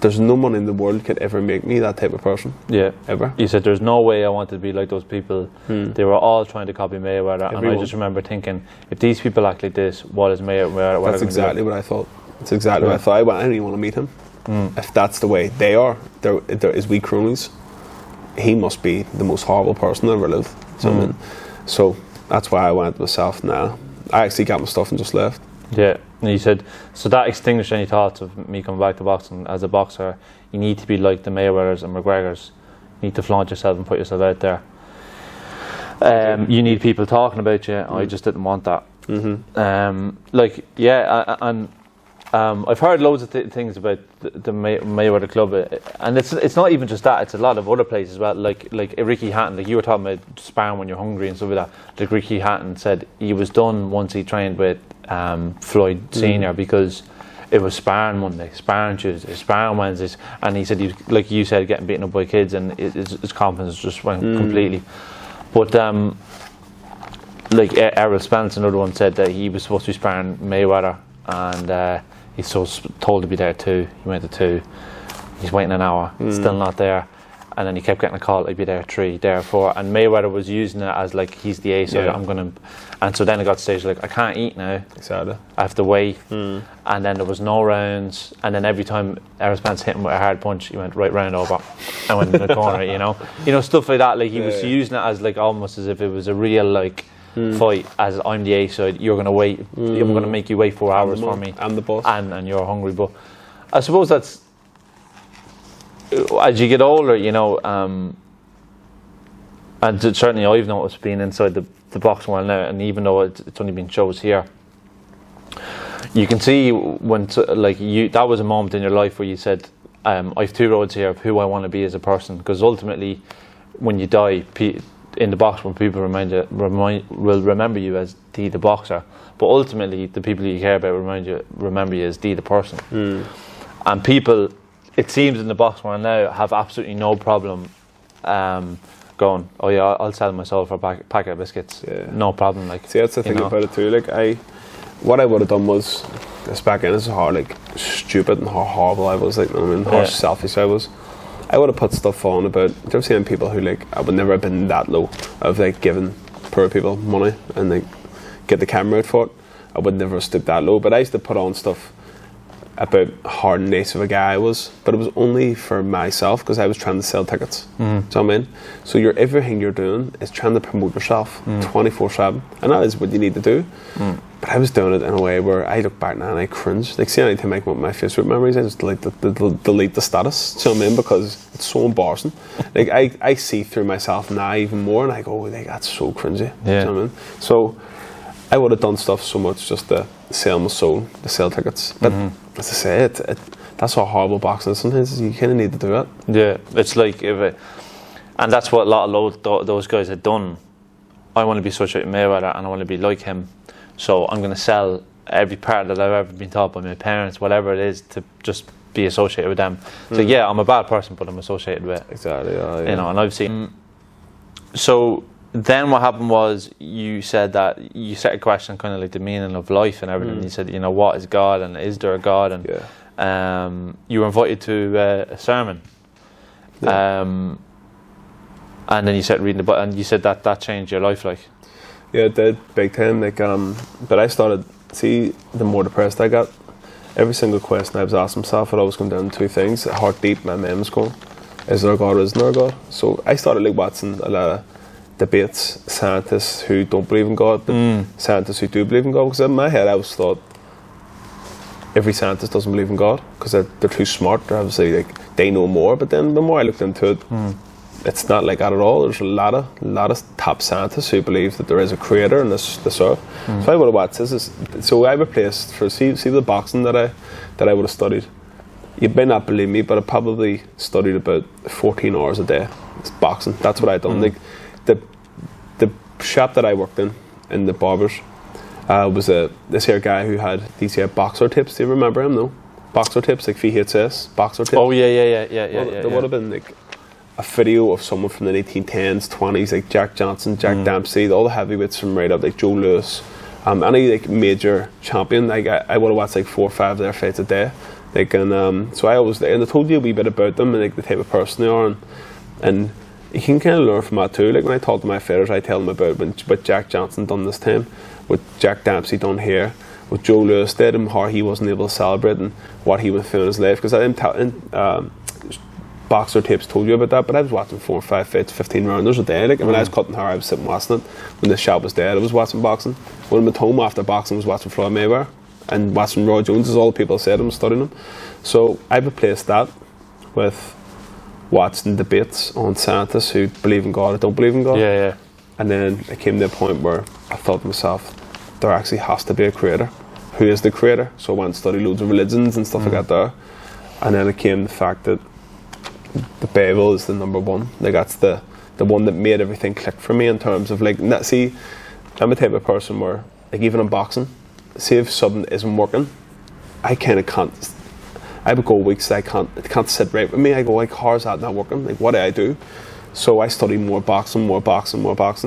Speaker 2: there's no one in the world could ever make me that type of person. Yeah. Ever.
Speaker 1: You said there's no way I wanted to be like those people. They were all trying to copy Mayweather, and I just remember thinking, if these people act like this, what is Mayweather?
Speaker 2: That's exactly what I thought. That's exactly what I thought. I didn't even want to meet him. If that's the way they are, there is we cronies. He must be the most horrible person that ever lived. So that's why I went myself. Now I actually got my stuff and just left.
Speaker 1: Yeah, and you said, so that extinguished any thoughts of me coming back to boxing. As a boxer, you need to be like the Mayweathers and McGregors. You need to flaunt yourself and put yourself out there. You need people talking about you. I just didn't want that. Like, yeah, and I've heard loads of things about the Mayweather club, and it's not even just that. It's a lot of other places as well. Like Ricky Hatton, like you were talking about sparring when you're hungry and stuff like that. Like Ricky Hatton said, he was done once he trained with Floyd Senior because it was sparring Monday, sparring Tuesday, sparring Wednesdays, and he said, like you said, getting beaten up by kids, and his confidence just went completely. But like Errol Spence, another one, said that he was supposed to be sparring Mayweather, and he's so told to be there too. He went to 2. He's waiting an hour, still not there. And then he kept getting a call, I'd be there 3, there 4. And Mayweather was using it as like, he's the ace, so I'm going to. And so then it got to the stage like, I can't eat now.
Speaker 2: Exactly.
Speaker 1: I have to wait. And then there was no rounds. And then every time Errol Spence hit him with a hard punch, he went right round over and went in the corner, you know, stuff like that. Like he was using it as like almost as if it was a real like fight, as I'm the ace, so you're going to wait. I'm going to make you wait 4 hours for me.
Speaker 2: I'm the boss.
Speaker 1: And you're hungry. But I suppose that's, as you get older, you know, and certainly I've noticed being inside the boxing world now, and even though it's only been shows here, you can see when like that was a moment in your life where you said, I've 2 roads here of who I want to be as a person, because ultimately when you die in the box, when people will remember you as Dee the boxer, but ultimately the people you care about remember you as Dee the person. And people, it seems in the box world now, have absolutely no problem going, oh yeah, I'll sell myself for a packet of biscuits. No problem. Like,
Speaker 2: see, that's the thing about it too. Like what I would have done was, this back then, this is how like stupid and how horrible I was. Like, I mean, how selfish I was. I would have put stuff on about. Do you ever seen people who like, I would never have been that low of like giving poor people money and like get the camera out for it. I would never have stooped that low. But I used to put on stuff about how nice of a guy I was, but it was only for myself because I was trying to sell tickets. Do you know what I mean? So everything you're doing is trying to promote yourself 24/7, and that is what you need to do. But I was doing it in a way where I look back now and I cringe. Like, see, anytime I come up with my Facebook memories, I just like delete the status. Do you know what I mean? Because it's so embarrassing. Like I see through myself now even more, and I go, like, that's so cringy. Do you know what I mean? So I would have done stuff so much just to sell my soul, to sell tickets. But as I say, that's how horrible boxing is sometimes. You kind of need to do it.
Speaker 1: Yeah, it's like, and that's what a lot of those guys had done. I want to be such a Mayweather and I want to be like him. So I'm going to sell every part that I've ever been taught by my parents, whatever it is, to just be associated with them. So yeah, I'm a bad person, but I'm associated with it.
Speaker 2: Exactly, yeah.
Speaker 1: You know, and I've seen. So then what happened was, you said that you set a question, kind of like the meaning of life and everything. You said, you know, what is God, and is there a God? And you were invited to a sermon. And then you started reading the book, and you said that changed your life, like.
Speaker 2: Yeah, it did, big time. Like, but I started, see, the more depressed I got, every single question I was asking myself, it always come down to 2 things. Heart deep, my mind was going, is there a God or isn't there a God? So I started like watching a lot of debates, scientists who don't believe in God, but scientists who do believe in God. Because in my head I always thought every scientist doesn't believe in God because they're too smart. They're obviously like, they know more. But then the more I looked into it, it's not like that at all. There's a lot of top scientists who believe that there is a creator in this earth. So I would have watched this. So I replaced, for see the boxing that I would have studied. You may not believe me, but I probably studied about 14 hours a day. It's boxing. That's what I done. Like the shop that I worked in the barbers, was this here guy who had these here boxer tips. Do you remember him? No, boxer tips, like VHS boxer tips.
Speaker 1: Oh yeah.
Speaker 2: There would have been like a video of someone from the 1910s, 20s, like Jack Johnson, Jack Dempsey, all the heavyweights from right up, like Joe Louis, any like major champion. Like I would have watched like 4 or 5 of their fights a day. Like, and so I always, and I told you a wee bit about them and like the type of person they are, and you can kind of learn from that too. Like when I talk to my fighters, I tell them about what Jack Johnson done this time, what Jack Dempsey done here, what Joe Louis did, and how he wasn't able to celebrate and what he went through in his life. Because I didn't boxer tapes told you about that, but I was watching 4 or 5 fights, 15 rounders a day. Like when I was cutting hair, I was sitting watching it. When the shop was dead, I was watching boxing. When I'm at home after boxing, I was watching Floyd Mayweather and watching Roy Jones, as all the people said. I'm studying them. So I replaced that with watching debates on scientists who believe in God or don't believe in God.
Speaker 1: Yeah.
Speaker 2: And then it came to a point where I thought to myself, there actually has to be a creator. Who is the creator? So I went and studied loads of religions and stuff like that there. And then it came the fact that the Bible is the number one. Like that's the one that made everything click for me in terms of like, see, I'm a type of person where, like even in boxing, see if something isn't working, I kind of can't, I would go weeks it can't sit right with me. I go like, how's that not working? Like what do I do? So I studied more boxing.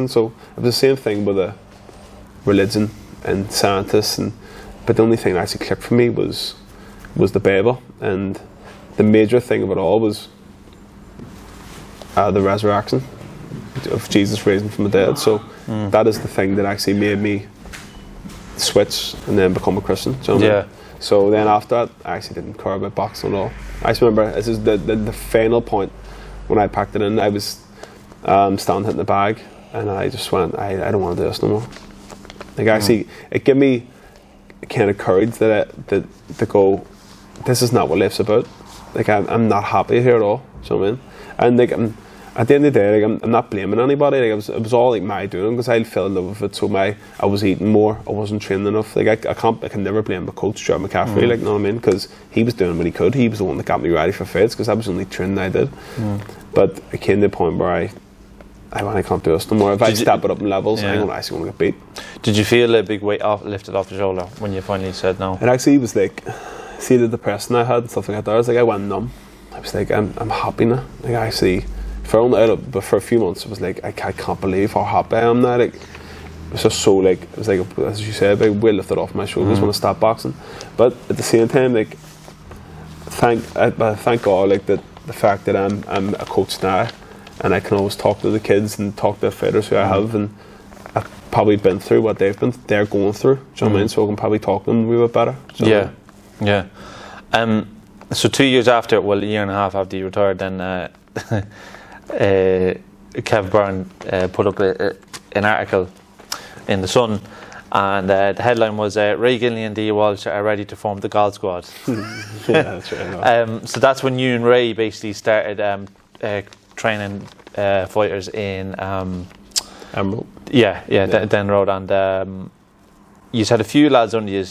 Speaker 2: So it was the same thing with a religion and scientists, but the only thing that actually clicked for me was the Bible, and the major thing of it all was the resurrection of Jesus raising from the dead. So that is the thing that actually made me switch and then become a Christian. Do you know what I mean? So then after that, I actually didn't care about boxing at all. I just remember this is the final point when I packed it in. I was standing hitting the bag, and I just went, I don't want to do this no more. Like actually, it gave me kind of courage that to go, this is not what life's about. Like I'm not happy here at all. Do you know what I mean? And like at the end of the day, like, I'm not blaming anybody. Like it was all like my doing, because I fell in love with it. So I was eating more. I wasn't training enough. Like I can never blame the coach, Joe McCaffrey. Like, you know what I mean? Because he was doing what he could. He was the one that got me ready for fights, because I was only training I did. But it came to the point where I can't do this no more. If I step it up in levels, I'm actually going to get beat.
Speaker 1: Did you feel a big weight lifted off the shoulder when you finally said no?
Speaker 2: It actually was like, see the depression I had and stuff like that. I was like, I went numb. I was like, I'm happy now. Like actually, but for a few months, it was like I can't believe how happy I am now. Like it was just so like, it was like, as you said, a big weight lifted off my shoulders when I stopped boxing. But at the same time, like thank God, like the fact that I'm a coach now, and I can always talk to the kids and talk to the fighters who I have, and I've probably been through what they're going through. Do you know what I mean? So I can probably talk to them a wee bit better.
Speaker 1: Yeah. So 2 years after, well, a year and a half after you retired, then Kev Byrne put up an article in the Sun, and the headline was Ray Gilney and Dee Walsh are ready to form the God Squad.
Speaker 2: Yeah, that's right.
Speaker 1: So that's when you and Ray basically started training fighters in
Speaker 2: Emerald.
Speaker 1: Den Road, and you had a few lads under you.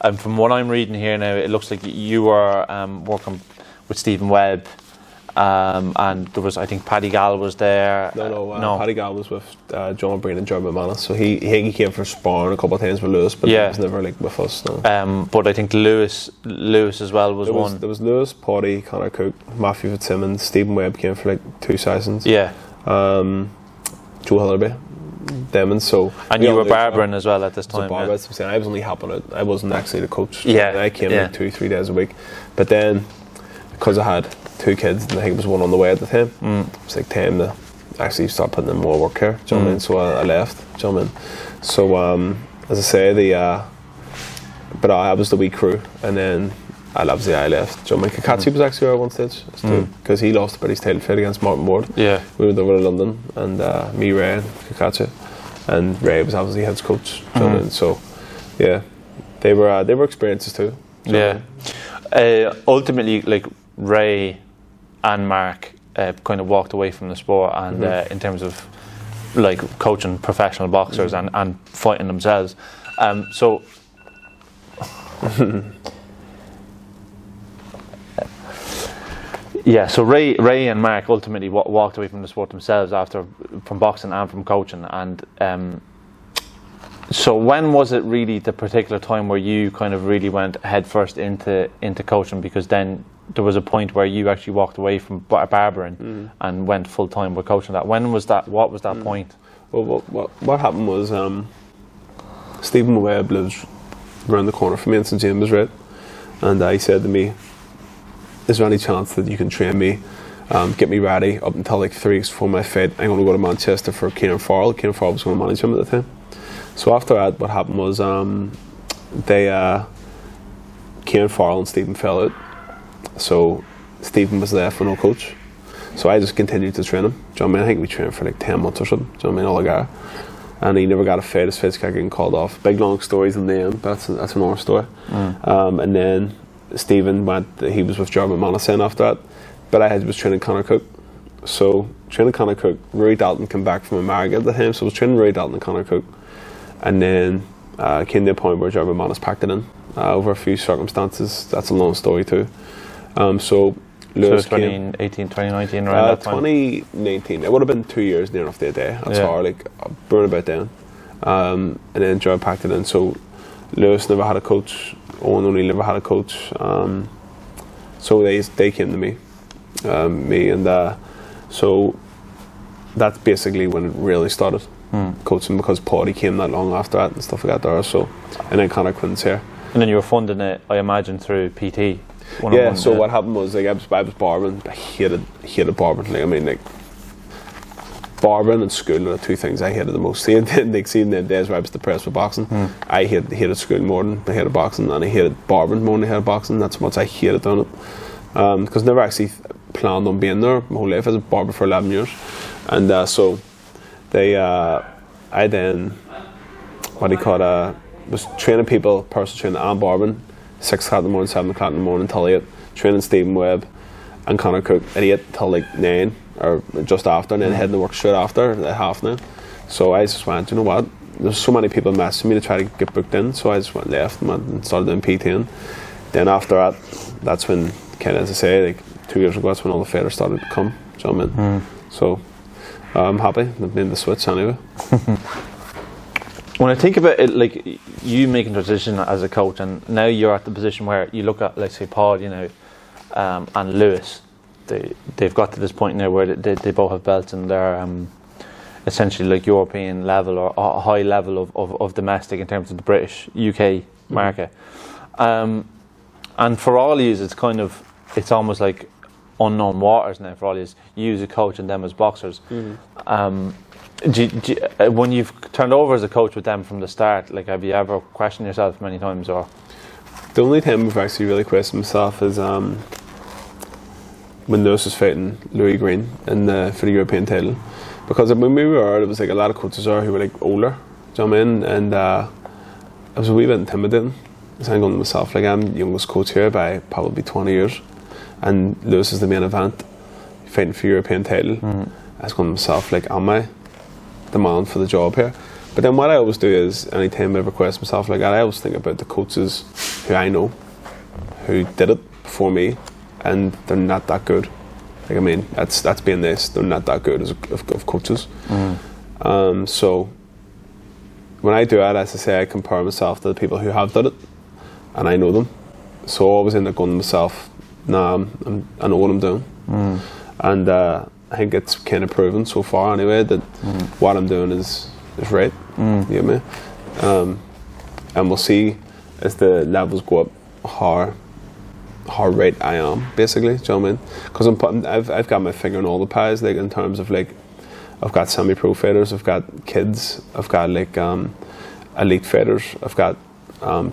Speaker 1: And from what I'm reading here now, it looks like you were working with Stephen Webb, and there was, I think, Paddy Gall was there.
Speaker 2: No. Paddy Gall was with John Breen and John McManus. So he came for sparring a couple of times with Lewis, but he was never like with us. No.
Speaker 1: But I think Lewis as well was one.
Speaker 2: There was Lewis, Paddy, Conor Cook, Matthew Fitzsimmons, Stephen Webb came for like 2 sessions.
Speaker 1: Yeah.
Speaker 2: Joe Hillerby, Demon. So
Speaker 1: and you were barbering as well at this time.
Speaker 2: I was only helping out. I wasn't actually the coach.
Speaker 1: Yeah.
Speaker 2: I came like 2-3 days a week, but then because I had 2 kids, and I think it was one on the way at the time, it was like time to actually start putting in more work here. Do you know what I mean? So I left. Do you know what I mean? So as I say, but I was the wee crew, and then I left. Do you know what I mean? Kakachi was actually there at one stage because he lost the British title fight against Martin Ward. Yeah, we were over in London, and me, Ray, and Kakachi, and Ray was obviously head coach. Do you know what I mean? So yeah, they were experiences too.
Speaker 1: Yeah. Ultimately, like Ray and Mark kind of walked away from the sport, and in terms of like coaching professional boxers and fighting themselves. So so Ray and Mark ultimately walked away from the sport themselves from boxing and from coaching. And so when was it really the particular time where you kind of really went head first into coaching? Because then there was a point where you actually walked away from barbering and went full time with coaching. When was that? What was that point?
Speaker 2: Well, what happened was Stephen Webb lives around the corner from me in St James, right? And he said to me, "Is there any chance that you can train me, get me ready up until like 3 weeks before my fight? I'm going to go to Manchester for Kieran Farrell." Kieran Farrell was going to manage him at the time. So after that, what happened was Kieran Farrell and Stephen fell out. So Stephen was there for no coach. So I just continued to train him. Do you know what I mean? I think we trained for like 10 months or something. Do you know what I mean? All the guy. And he never got a fight. His fights kept getting called off. Big long stories in the end. That's another story. And then Stephen he was with John McManus then after that. But I was training Conor Cook. So training Conor Cook, Rory Dalton came back from America at the time. So I was training Rory Dalton and Conor Cook. And then came to a point where German Manus packed it in over a few circumstances. That's a long story too. So Lewis
Speaker 1: 2018, 2019, around that time?
Speaker 2: 2019. It would have been 2 years near enough to a day. That's hard, like burn about then. And then German packed it in. So Lewis never had a coach. Owen only never had a coach. So they came to me, so that's basically when it really started coaching, because Paddy came that long after that and stuff like that there. So, and then Conor Quinn's here.
Speaker 1: And then you were funding it, I imagine, through PT.
Speaker 2: Yeah. So what happened was, like, I was barbering. I hated barbering. Like, I mean, like, barbering and school are the two things I hated the most. See, seeing the days where I was depressed with boxing, I hated school more than I hated boxing, and I hated barbering more than I hated boxing. That's how much I hated doing it. Because I never actually planned on being there my whole life. I was a barber for 11 years, and so I then, was training people, personal training and barbering, 6 o'clock in the morning, 7 o'clock in the morning till 8, training Stephen Webb and Conor Cook at 8 till like 9 or just after, and then heading to work straight after at 9:30. So I just went, you know what, there's so many people messaging me to try to get booked in, so I just went left and started doing PT. Then after that, that's when, kind of, as I say, like 2 years ago, that's when all the fighters started to come. Do you know what I mean? So I'm happy I've made the switch anyway.
Speaker 1: When I think about it, like, you making a transition as a coach, and now you're at the position where you look at, like, say, Paul, you know, and Lewis, they've got to this point now where they both have belts, and they're essentially like European level or a high level of domestic in terms of the British UK market. And for all yous, it's almost like unknown waters now for all yous. You as a coach and them as boxers. When you've turned over as a coach with them from the start, like, have you ever questioned yourself many times? Or
Speaker 2: the only time we've actually really questioned myself is when Lewis was fighting Louis Green for the European title, because when we were out, it was like a lot of coaches there who were like older, do you know what I mean? And it was a wee bit intimidating. So I'm going to myself, like, I'm the youngest coach here by probably 20 years, and Lewis is the main event, fighting for the European title. I was going to myself, like, am I the man for the job here? But then what I always do is, anytime I ever question myself like that, I always think about the coaches who I know, who did it before me, and they're not that good. Like, I mean, that's being nice. They're not that good of coaches. So when I do that, as I say, I compare myself to the people who have done it, and I know them. So I always end up going to myself, nah, I know what I'm doing. And I think it's kind of proven so far anyway that what I'm doing is right. You get me? And we'll see as the levels go up how right I am, basically. Do you know what I mean? Because I've got my finger in all the pies, like, in terms of, like, I've got semi-pro fighters, I've got kids, I've got, like, elite fighters, I've got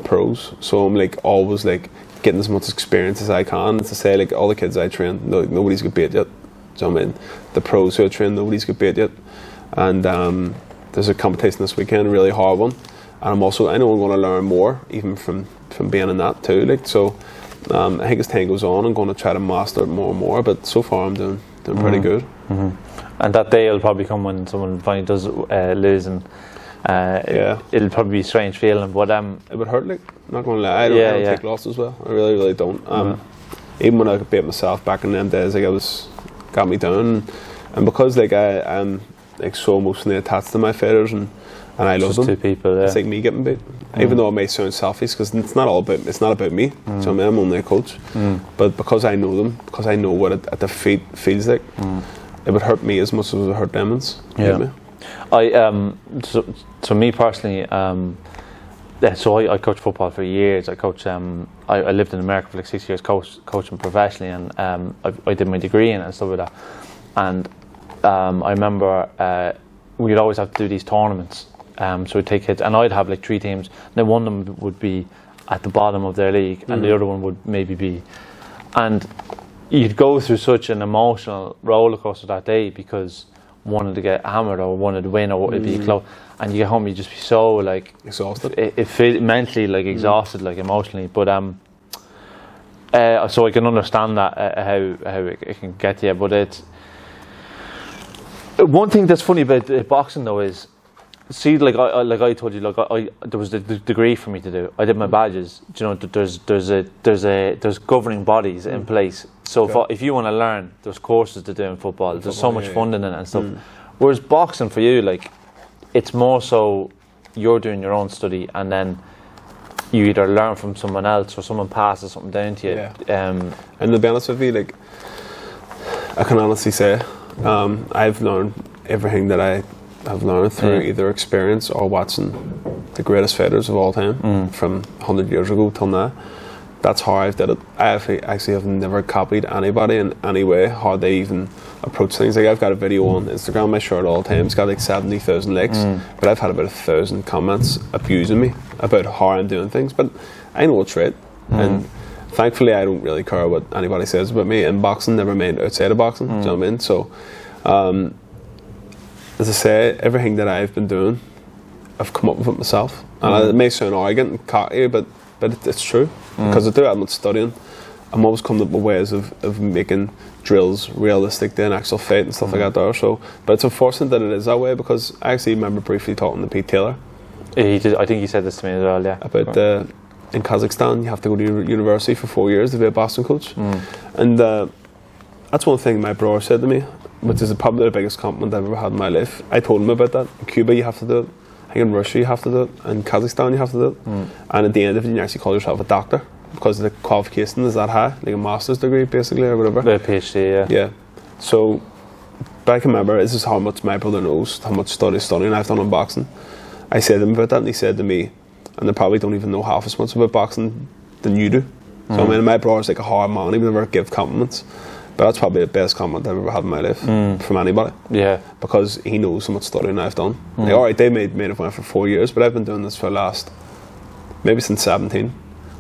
Speaker 2: pros. So I'm, like, always, like, getting as much experience as I can. To say, like, all the kids I train, nobody's got beat yet. Do you know what I mean? The pros who I train, nobody's got beat yet. And there's a competition this weekend, a really hard one. And I know I'm going to learn more, even from being in that too. Like, so I think as time goes on, I'm going to try to master it more and more. But so far, I'm doing pretty good.
Speaker 1: And that day will probably come when someone finally does lose, and it'll probably be a strange feeling. But
Speaker 2: it would hurt. Like, I'm not going to lie, I don't take losses well. I really, really don't. Even when I could beat myself back in them days, like, got me down, and because, like, I'm, like, so emotionally attached to my fighters, and I love them.
Speaker 1: Two people,
Speaker 2: It's like me getting beat, even though it may sound selfish, because it's not about me. So I mean, I'm only a coach, but because I know them, because I know what it at the feet feels like, it would hurt me as much as it would hurt them.
Speaker 1: So me personally, so I coached football for years. I coached. I lived in America for like 6 years, coaching professionally, and I did my degree in it and stuff like that. And I remember we'd always have to do these tournaments. So we'd take kids, and I'd have like 3 teams. Then one of them would be at the bottom of their league, and the other one would maybe be. And you'd go through such an emotional roller coaster that day because one wanted to get hammered or wanted to win or it'd be close. And you get home, you'd just be so like
Speaker 2: exhausted.
Speaker 1: It feel mentally like exhausted, like emotionally. But so I can understand that how it can get to you. But it's one thing that's funny about boxing though is see, like I told you, there was the degree for me to do. I did my badges. Do you know, there's governing bodies in place. So if you want to learn, there's courses to do in football. There's so much funding in it and stuff. Whereas boxing for you, like, it's more so you're doing your own study, and then you either learn from someone else or someone passes something down to you.
Speaker 2: And to be honest with you, like, I can honestly say, I've learned everything that I have learned through either experience or watching the greatest fighters of all time from 100 years ago till now. That's how I've did it. I actually have never copied anybody in any way, how they even approach things. Like, I've got a video on Instagram I share it all the time. It's got like 70,000 likes, but I've had about 1,000 comments abusing me about how I'm doing things. But I know it's right, and thankfully I don't really care what anybody says about me in boxing, never mind outside of boxing. Do you know what I mean? So as I say, everything that I've been doing, I've come up with it myself. And it may sound arrogant and cocky, but it's true. Because I do that much studying, I'm always coming up with ways of making drills realistic to an actual fight and stuff like that there. So, but it's unfortunate that it is that way, because I actually remember briefly talking to Pete Taylor.
Speaker 1: He did. I think he said this to me as well, yeah.
Speaker 2: About in Kazakhstan, you have to go to university for 4 years to be a boxing coach. And that's one thing my brother said to me, which is probably the biggest compliment I've ever had in my life. I told him about that. In Cuba, you have to do it. I think in Russia, you have to do it. In Kazakhstan, you have to do it. And at the end of it, you actually call yourself a doctor, because the qualification is that high, like a master's degree, basically, or whatever.
Speaker 1: The PhD, yeah.
Speaker 2: Yeah. So, but I can remember, this is how much my brother knows, how much studying I've done on boxing. I said to him about that, and he said to me, and they probably don't even know half as much about boxing than you do. So, I mean, my brother's like a hard man, he would never give compliments. But that's probably the best compliment I've ever had in my life from anybody. Yeah. Because he knows how much studying I've done. Like, alright, they made it for 4 years, but I've been doing this for the last, maybe since 17,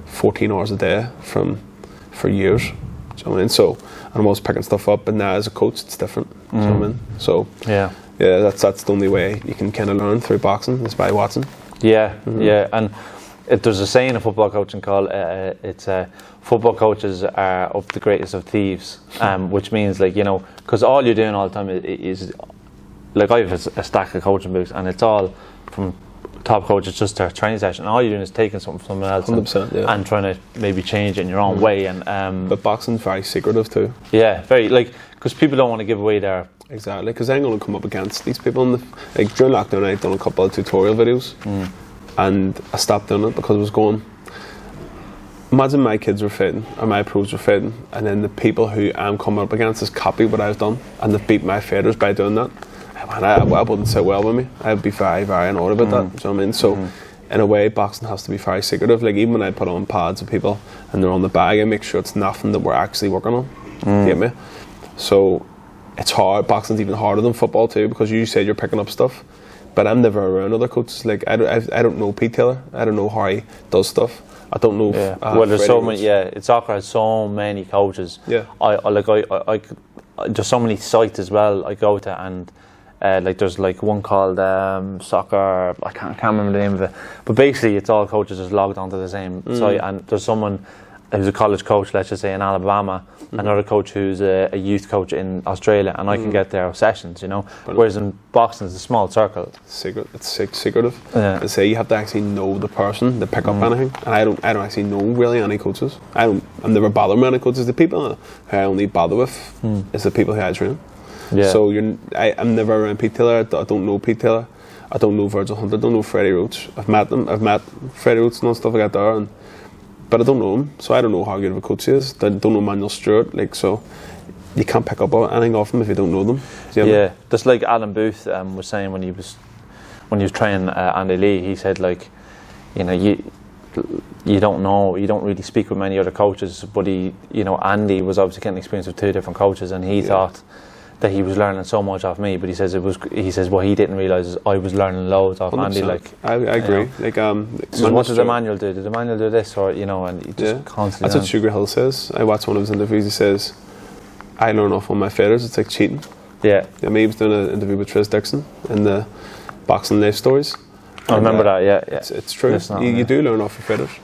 Speaker 2: 14 hours a day for years. Do you know what I mean? So, I'm always picking stuff up, and now as a coach, it's different. Do you know what I mean? So, yeah, that's the only way you can kind of learn through boxing, is by watching. Yeah, and there's a saying in football coaching called football coaches are of the greatest of thieves, which means, like, you know, because all you're doing all the time is like, I have a stack of coaching books, and it's all from top coaches just to a training session, and all you're doing is taking something from someone else and trying to maybe change it in your own way. And but boxing's very secretive too.
Speaker 1: Yeah, very, like, because people don't want to give away their...
Speaker 2: Exactly, because I'm going to come up against these people like during lockdown. I'd done a couple of tutorial videos, and I stopped doing it because I was going, imagine my kids were fighting, or my pros were fighting, and then the people who I'm coming up against has copied what I've done, and they've beat my fighters by doing that. Man, I wouldn't sit well with me. I'd be very, very annoyed about that. Do you know what I mean? So, in a way, boxing has to be very secretive. Like, even when I put on pads with people and they're on the bag, I make sure it's nothing that we're actually working on. You get me? So, it's hard. Boxing's even harder than football too, because you said you're picking up stuff, but I'm never around other coaches. Like, I don't know Pete Taylor. I don't know how he does stuff. I don't know.
Speaker 1: Well, there's so many. Yeah, soccer has so many coaches. Yeah. I there's so many sites as well I go to, and like, there's like one called soccer. I can't remember the name of it, but basically it's all coaches just logged onto the same site, and there's someone who's a college coach, let's just say in Alabama, another coach who's a youth coach in Australia, and I can get their sessions, you know. Brilliant. Whereas in boxing, it's a small circle. It's secretive. Yeah. They say you have to actually know the person to pick up anything, and I don't actually know really any coaches. I'm never bothered with any coaches. The people who I only bother with is the people who I train. Yeah. So I'm never around Pete Taylor. I don't know Pete Taylor. I don't know Virgil Hunter. I don't know Freddie Roach. I've met them. I've met Freddie Roach and stuff like that there, but I don't know him, so I don't know how good of a coach he is. I don't know Manuel Stewart, like, so you can't pick up anything off them if you don't know them. Yeah, just like Alan Booth was saying when he was training Andy Lee, he said, like, you know, you don't know, you don't really speak with many other coaches, but Andy was obviously getting experience with two different coaches, and he thought that he was learning so much off me, but he says what he didn't realise is I was learning loads off 100%. Andy. Like, I agree. Like, so what did Emmanuel do? Did Emmanuel do this, or and he just constantly? That's what Sugar Hill says. I watched one of his interviews. He says, "I learn off on my fighters. It's like cheating." Yeah. I mean, he was doing an interview with Trish Dixon in the Boxing Life Stories. I remember that. Yeah. It's true. You do learn off your fighters,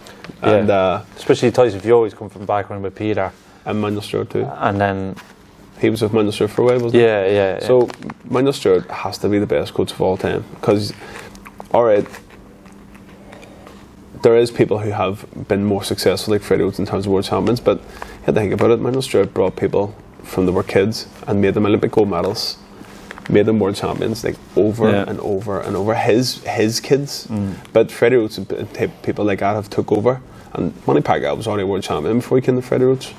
Speaker 1: and especially Tyson Fury come from background with Peter and Manuel Stewart too, and then. He was with Manuel Stewart for a while, wasn't he? Yeah. So Manuel Stewart has to be the best coach of all time, because
Speaker 2: all right, there is people who have been more successful, like Freddie Rhodes, in terms of world champions, but you have to think about it. Manuel Stewart brought people from they were kids and made them Olympic gold medals, made them world champions, like over and over and over. His kids, but Freddie Rhodes and people like that have took over. And Manny Pacquiao was already a world champion before he came to Freddie Rhodes.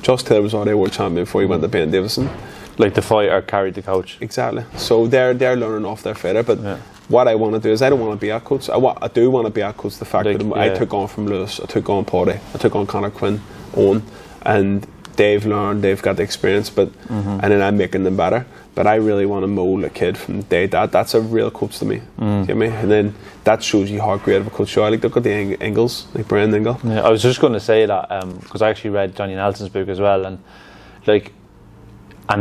Speaker 2: Josh Taylor was already a world champion before he went to Ben Davison.
Speaker 1: Like the fighter carried the coach.
Speaker 2: Exactly. So they're learning off their fighter. But what I want to do is I don't want to be a coach. I do want to be a coach. The fact that I took on from Lewis, I took on Paddy, I took on Conor Quinn, Owen, and they've learned, they've got the experience, but and then I'm making them better. But I really want to mould a kid from day dot. That's a real coach to me. You get me? And then that shows you how great of a coach you are. Like look at the Ingles, like Brian Ingle.
Speaker 1: Yeah, I was just going to say that because I actually read Johnny Nelson's book as well, and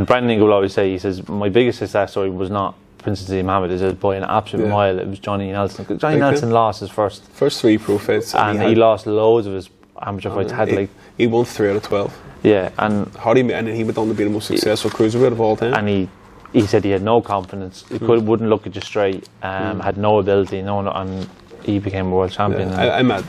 Speaker 1: Brandon Ingle will always say, he says, my biggest success story was not Princess Mohammed, is by an absolute mile. It was Johnny Nelson. Johnny Nelson lost his first
Speaker 2: 3 pro fights,
Speaker 1: and he lost loads of his amateur fights.
Speaker 2: He won 3 out of 12.
Speaker 1: Yeah, and
Speaker 2: he went on to be the most successful cruiserweight of all time.
Speaker 1: And he said he had no confidence. He wouldn't look at you straight. Had no ability. And he became a world champion.
Speaker 2: Yeah. I met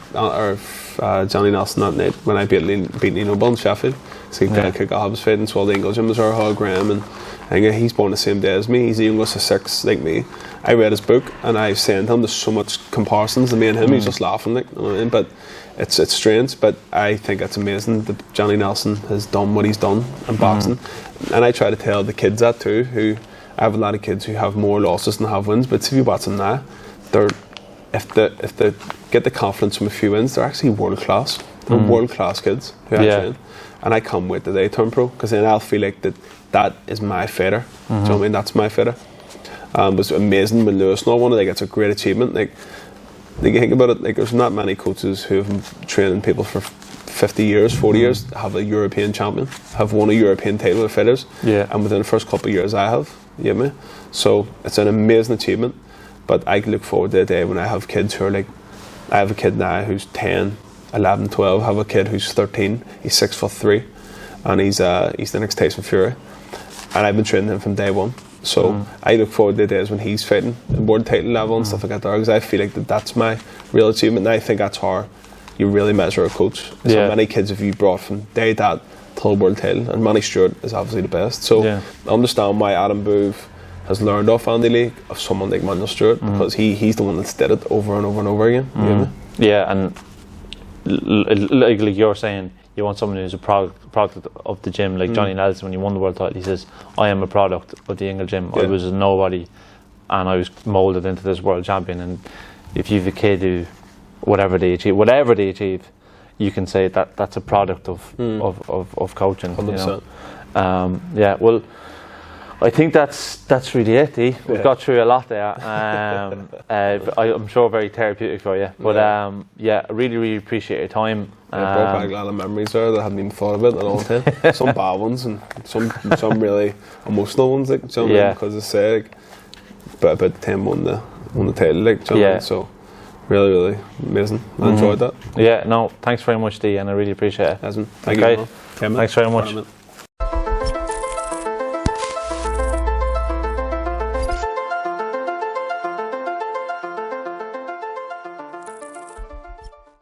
Speaker 2: Johnny Nelson that night when I beat Nino Bull in Sheffield. So he played kick off his fight and Swell English. Jim was our Hall Graham, and I think he's born the same day as me. He's the youngest of 6 like me. I read his book and I sent him. There's so much comparisons to me and him. He's just laughing, like, you know what I mean? But it's strange. But I think it's amazing that Johnny Nelson has done what he's done in boxing. And I try to tell the kids that too. Who I have a lot of kids who have more losses than have wins. But if you watch them now, if they get the confidence from a few wins, they're actually world class. They're world class kids who I train. And I can't wait till they turn pro, because then I'll feel like that is my fighter. Do you know what I mean? That's my fighter. It was amazing when Lewis won it. Like, it's a great achievement. Like you think about it, like there's not many coaches who have been training people for 50 years, 40 years, have a European champion, have won a European title with fighters. Yeah. And within the first couple of years I have, you get me? So it's an amazing achievement. But I look forward to the day when I have kids who are like, I have a kid now who's 10, 11, 12, I have a kid who's 13, he's 6'3", and he's the next Tyson Fury. And I've been training him from day one. So I look forward to the days when he's fighting at world title level and stuff like that, because I feel like that's my real achievement. And I think that's how you really measure a coach. So many kids have you brought from day that till world title, and Manny Stewart is obviously the best. So I understand why Adam Booth has learned off Andy Lee of someone like Manuel Stewart, because he's the one that's did it over and over and over again. You know?
Speaker 1: Yeah, and like you're saying, you want someone who's a product of the gym, like Johnny Nelson. When he won the world title, he says, I am a product of the Ingle gym. I was a nobody and I was moulded into this world champion. And if you've a kid who whatever they achieve, you can say that that's a product of coaching. 100%. You know? Well, I think that's really it, Dee. We've got through a lot there. I'm sure very therapeutic for you. But I really, really appreciate your time.
Speaker 2: Brought back a lot of memories there that I hadn't even thought about in a long time. Some bad ones and some really emotional ones, like, you know, because I say, like, but about 10 won the title, like, you know, so really, really amazing. I enjoyed that.
Speaker 1: Yeah, no, thanks very much, Dee, and I really appreciate it.
Speaker 2: Thank you.
Speaker 1: Thanks very much.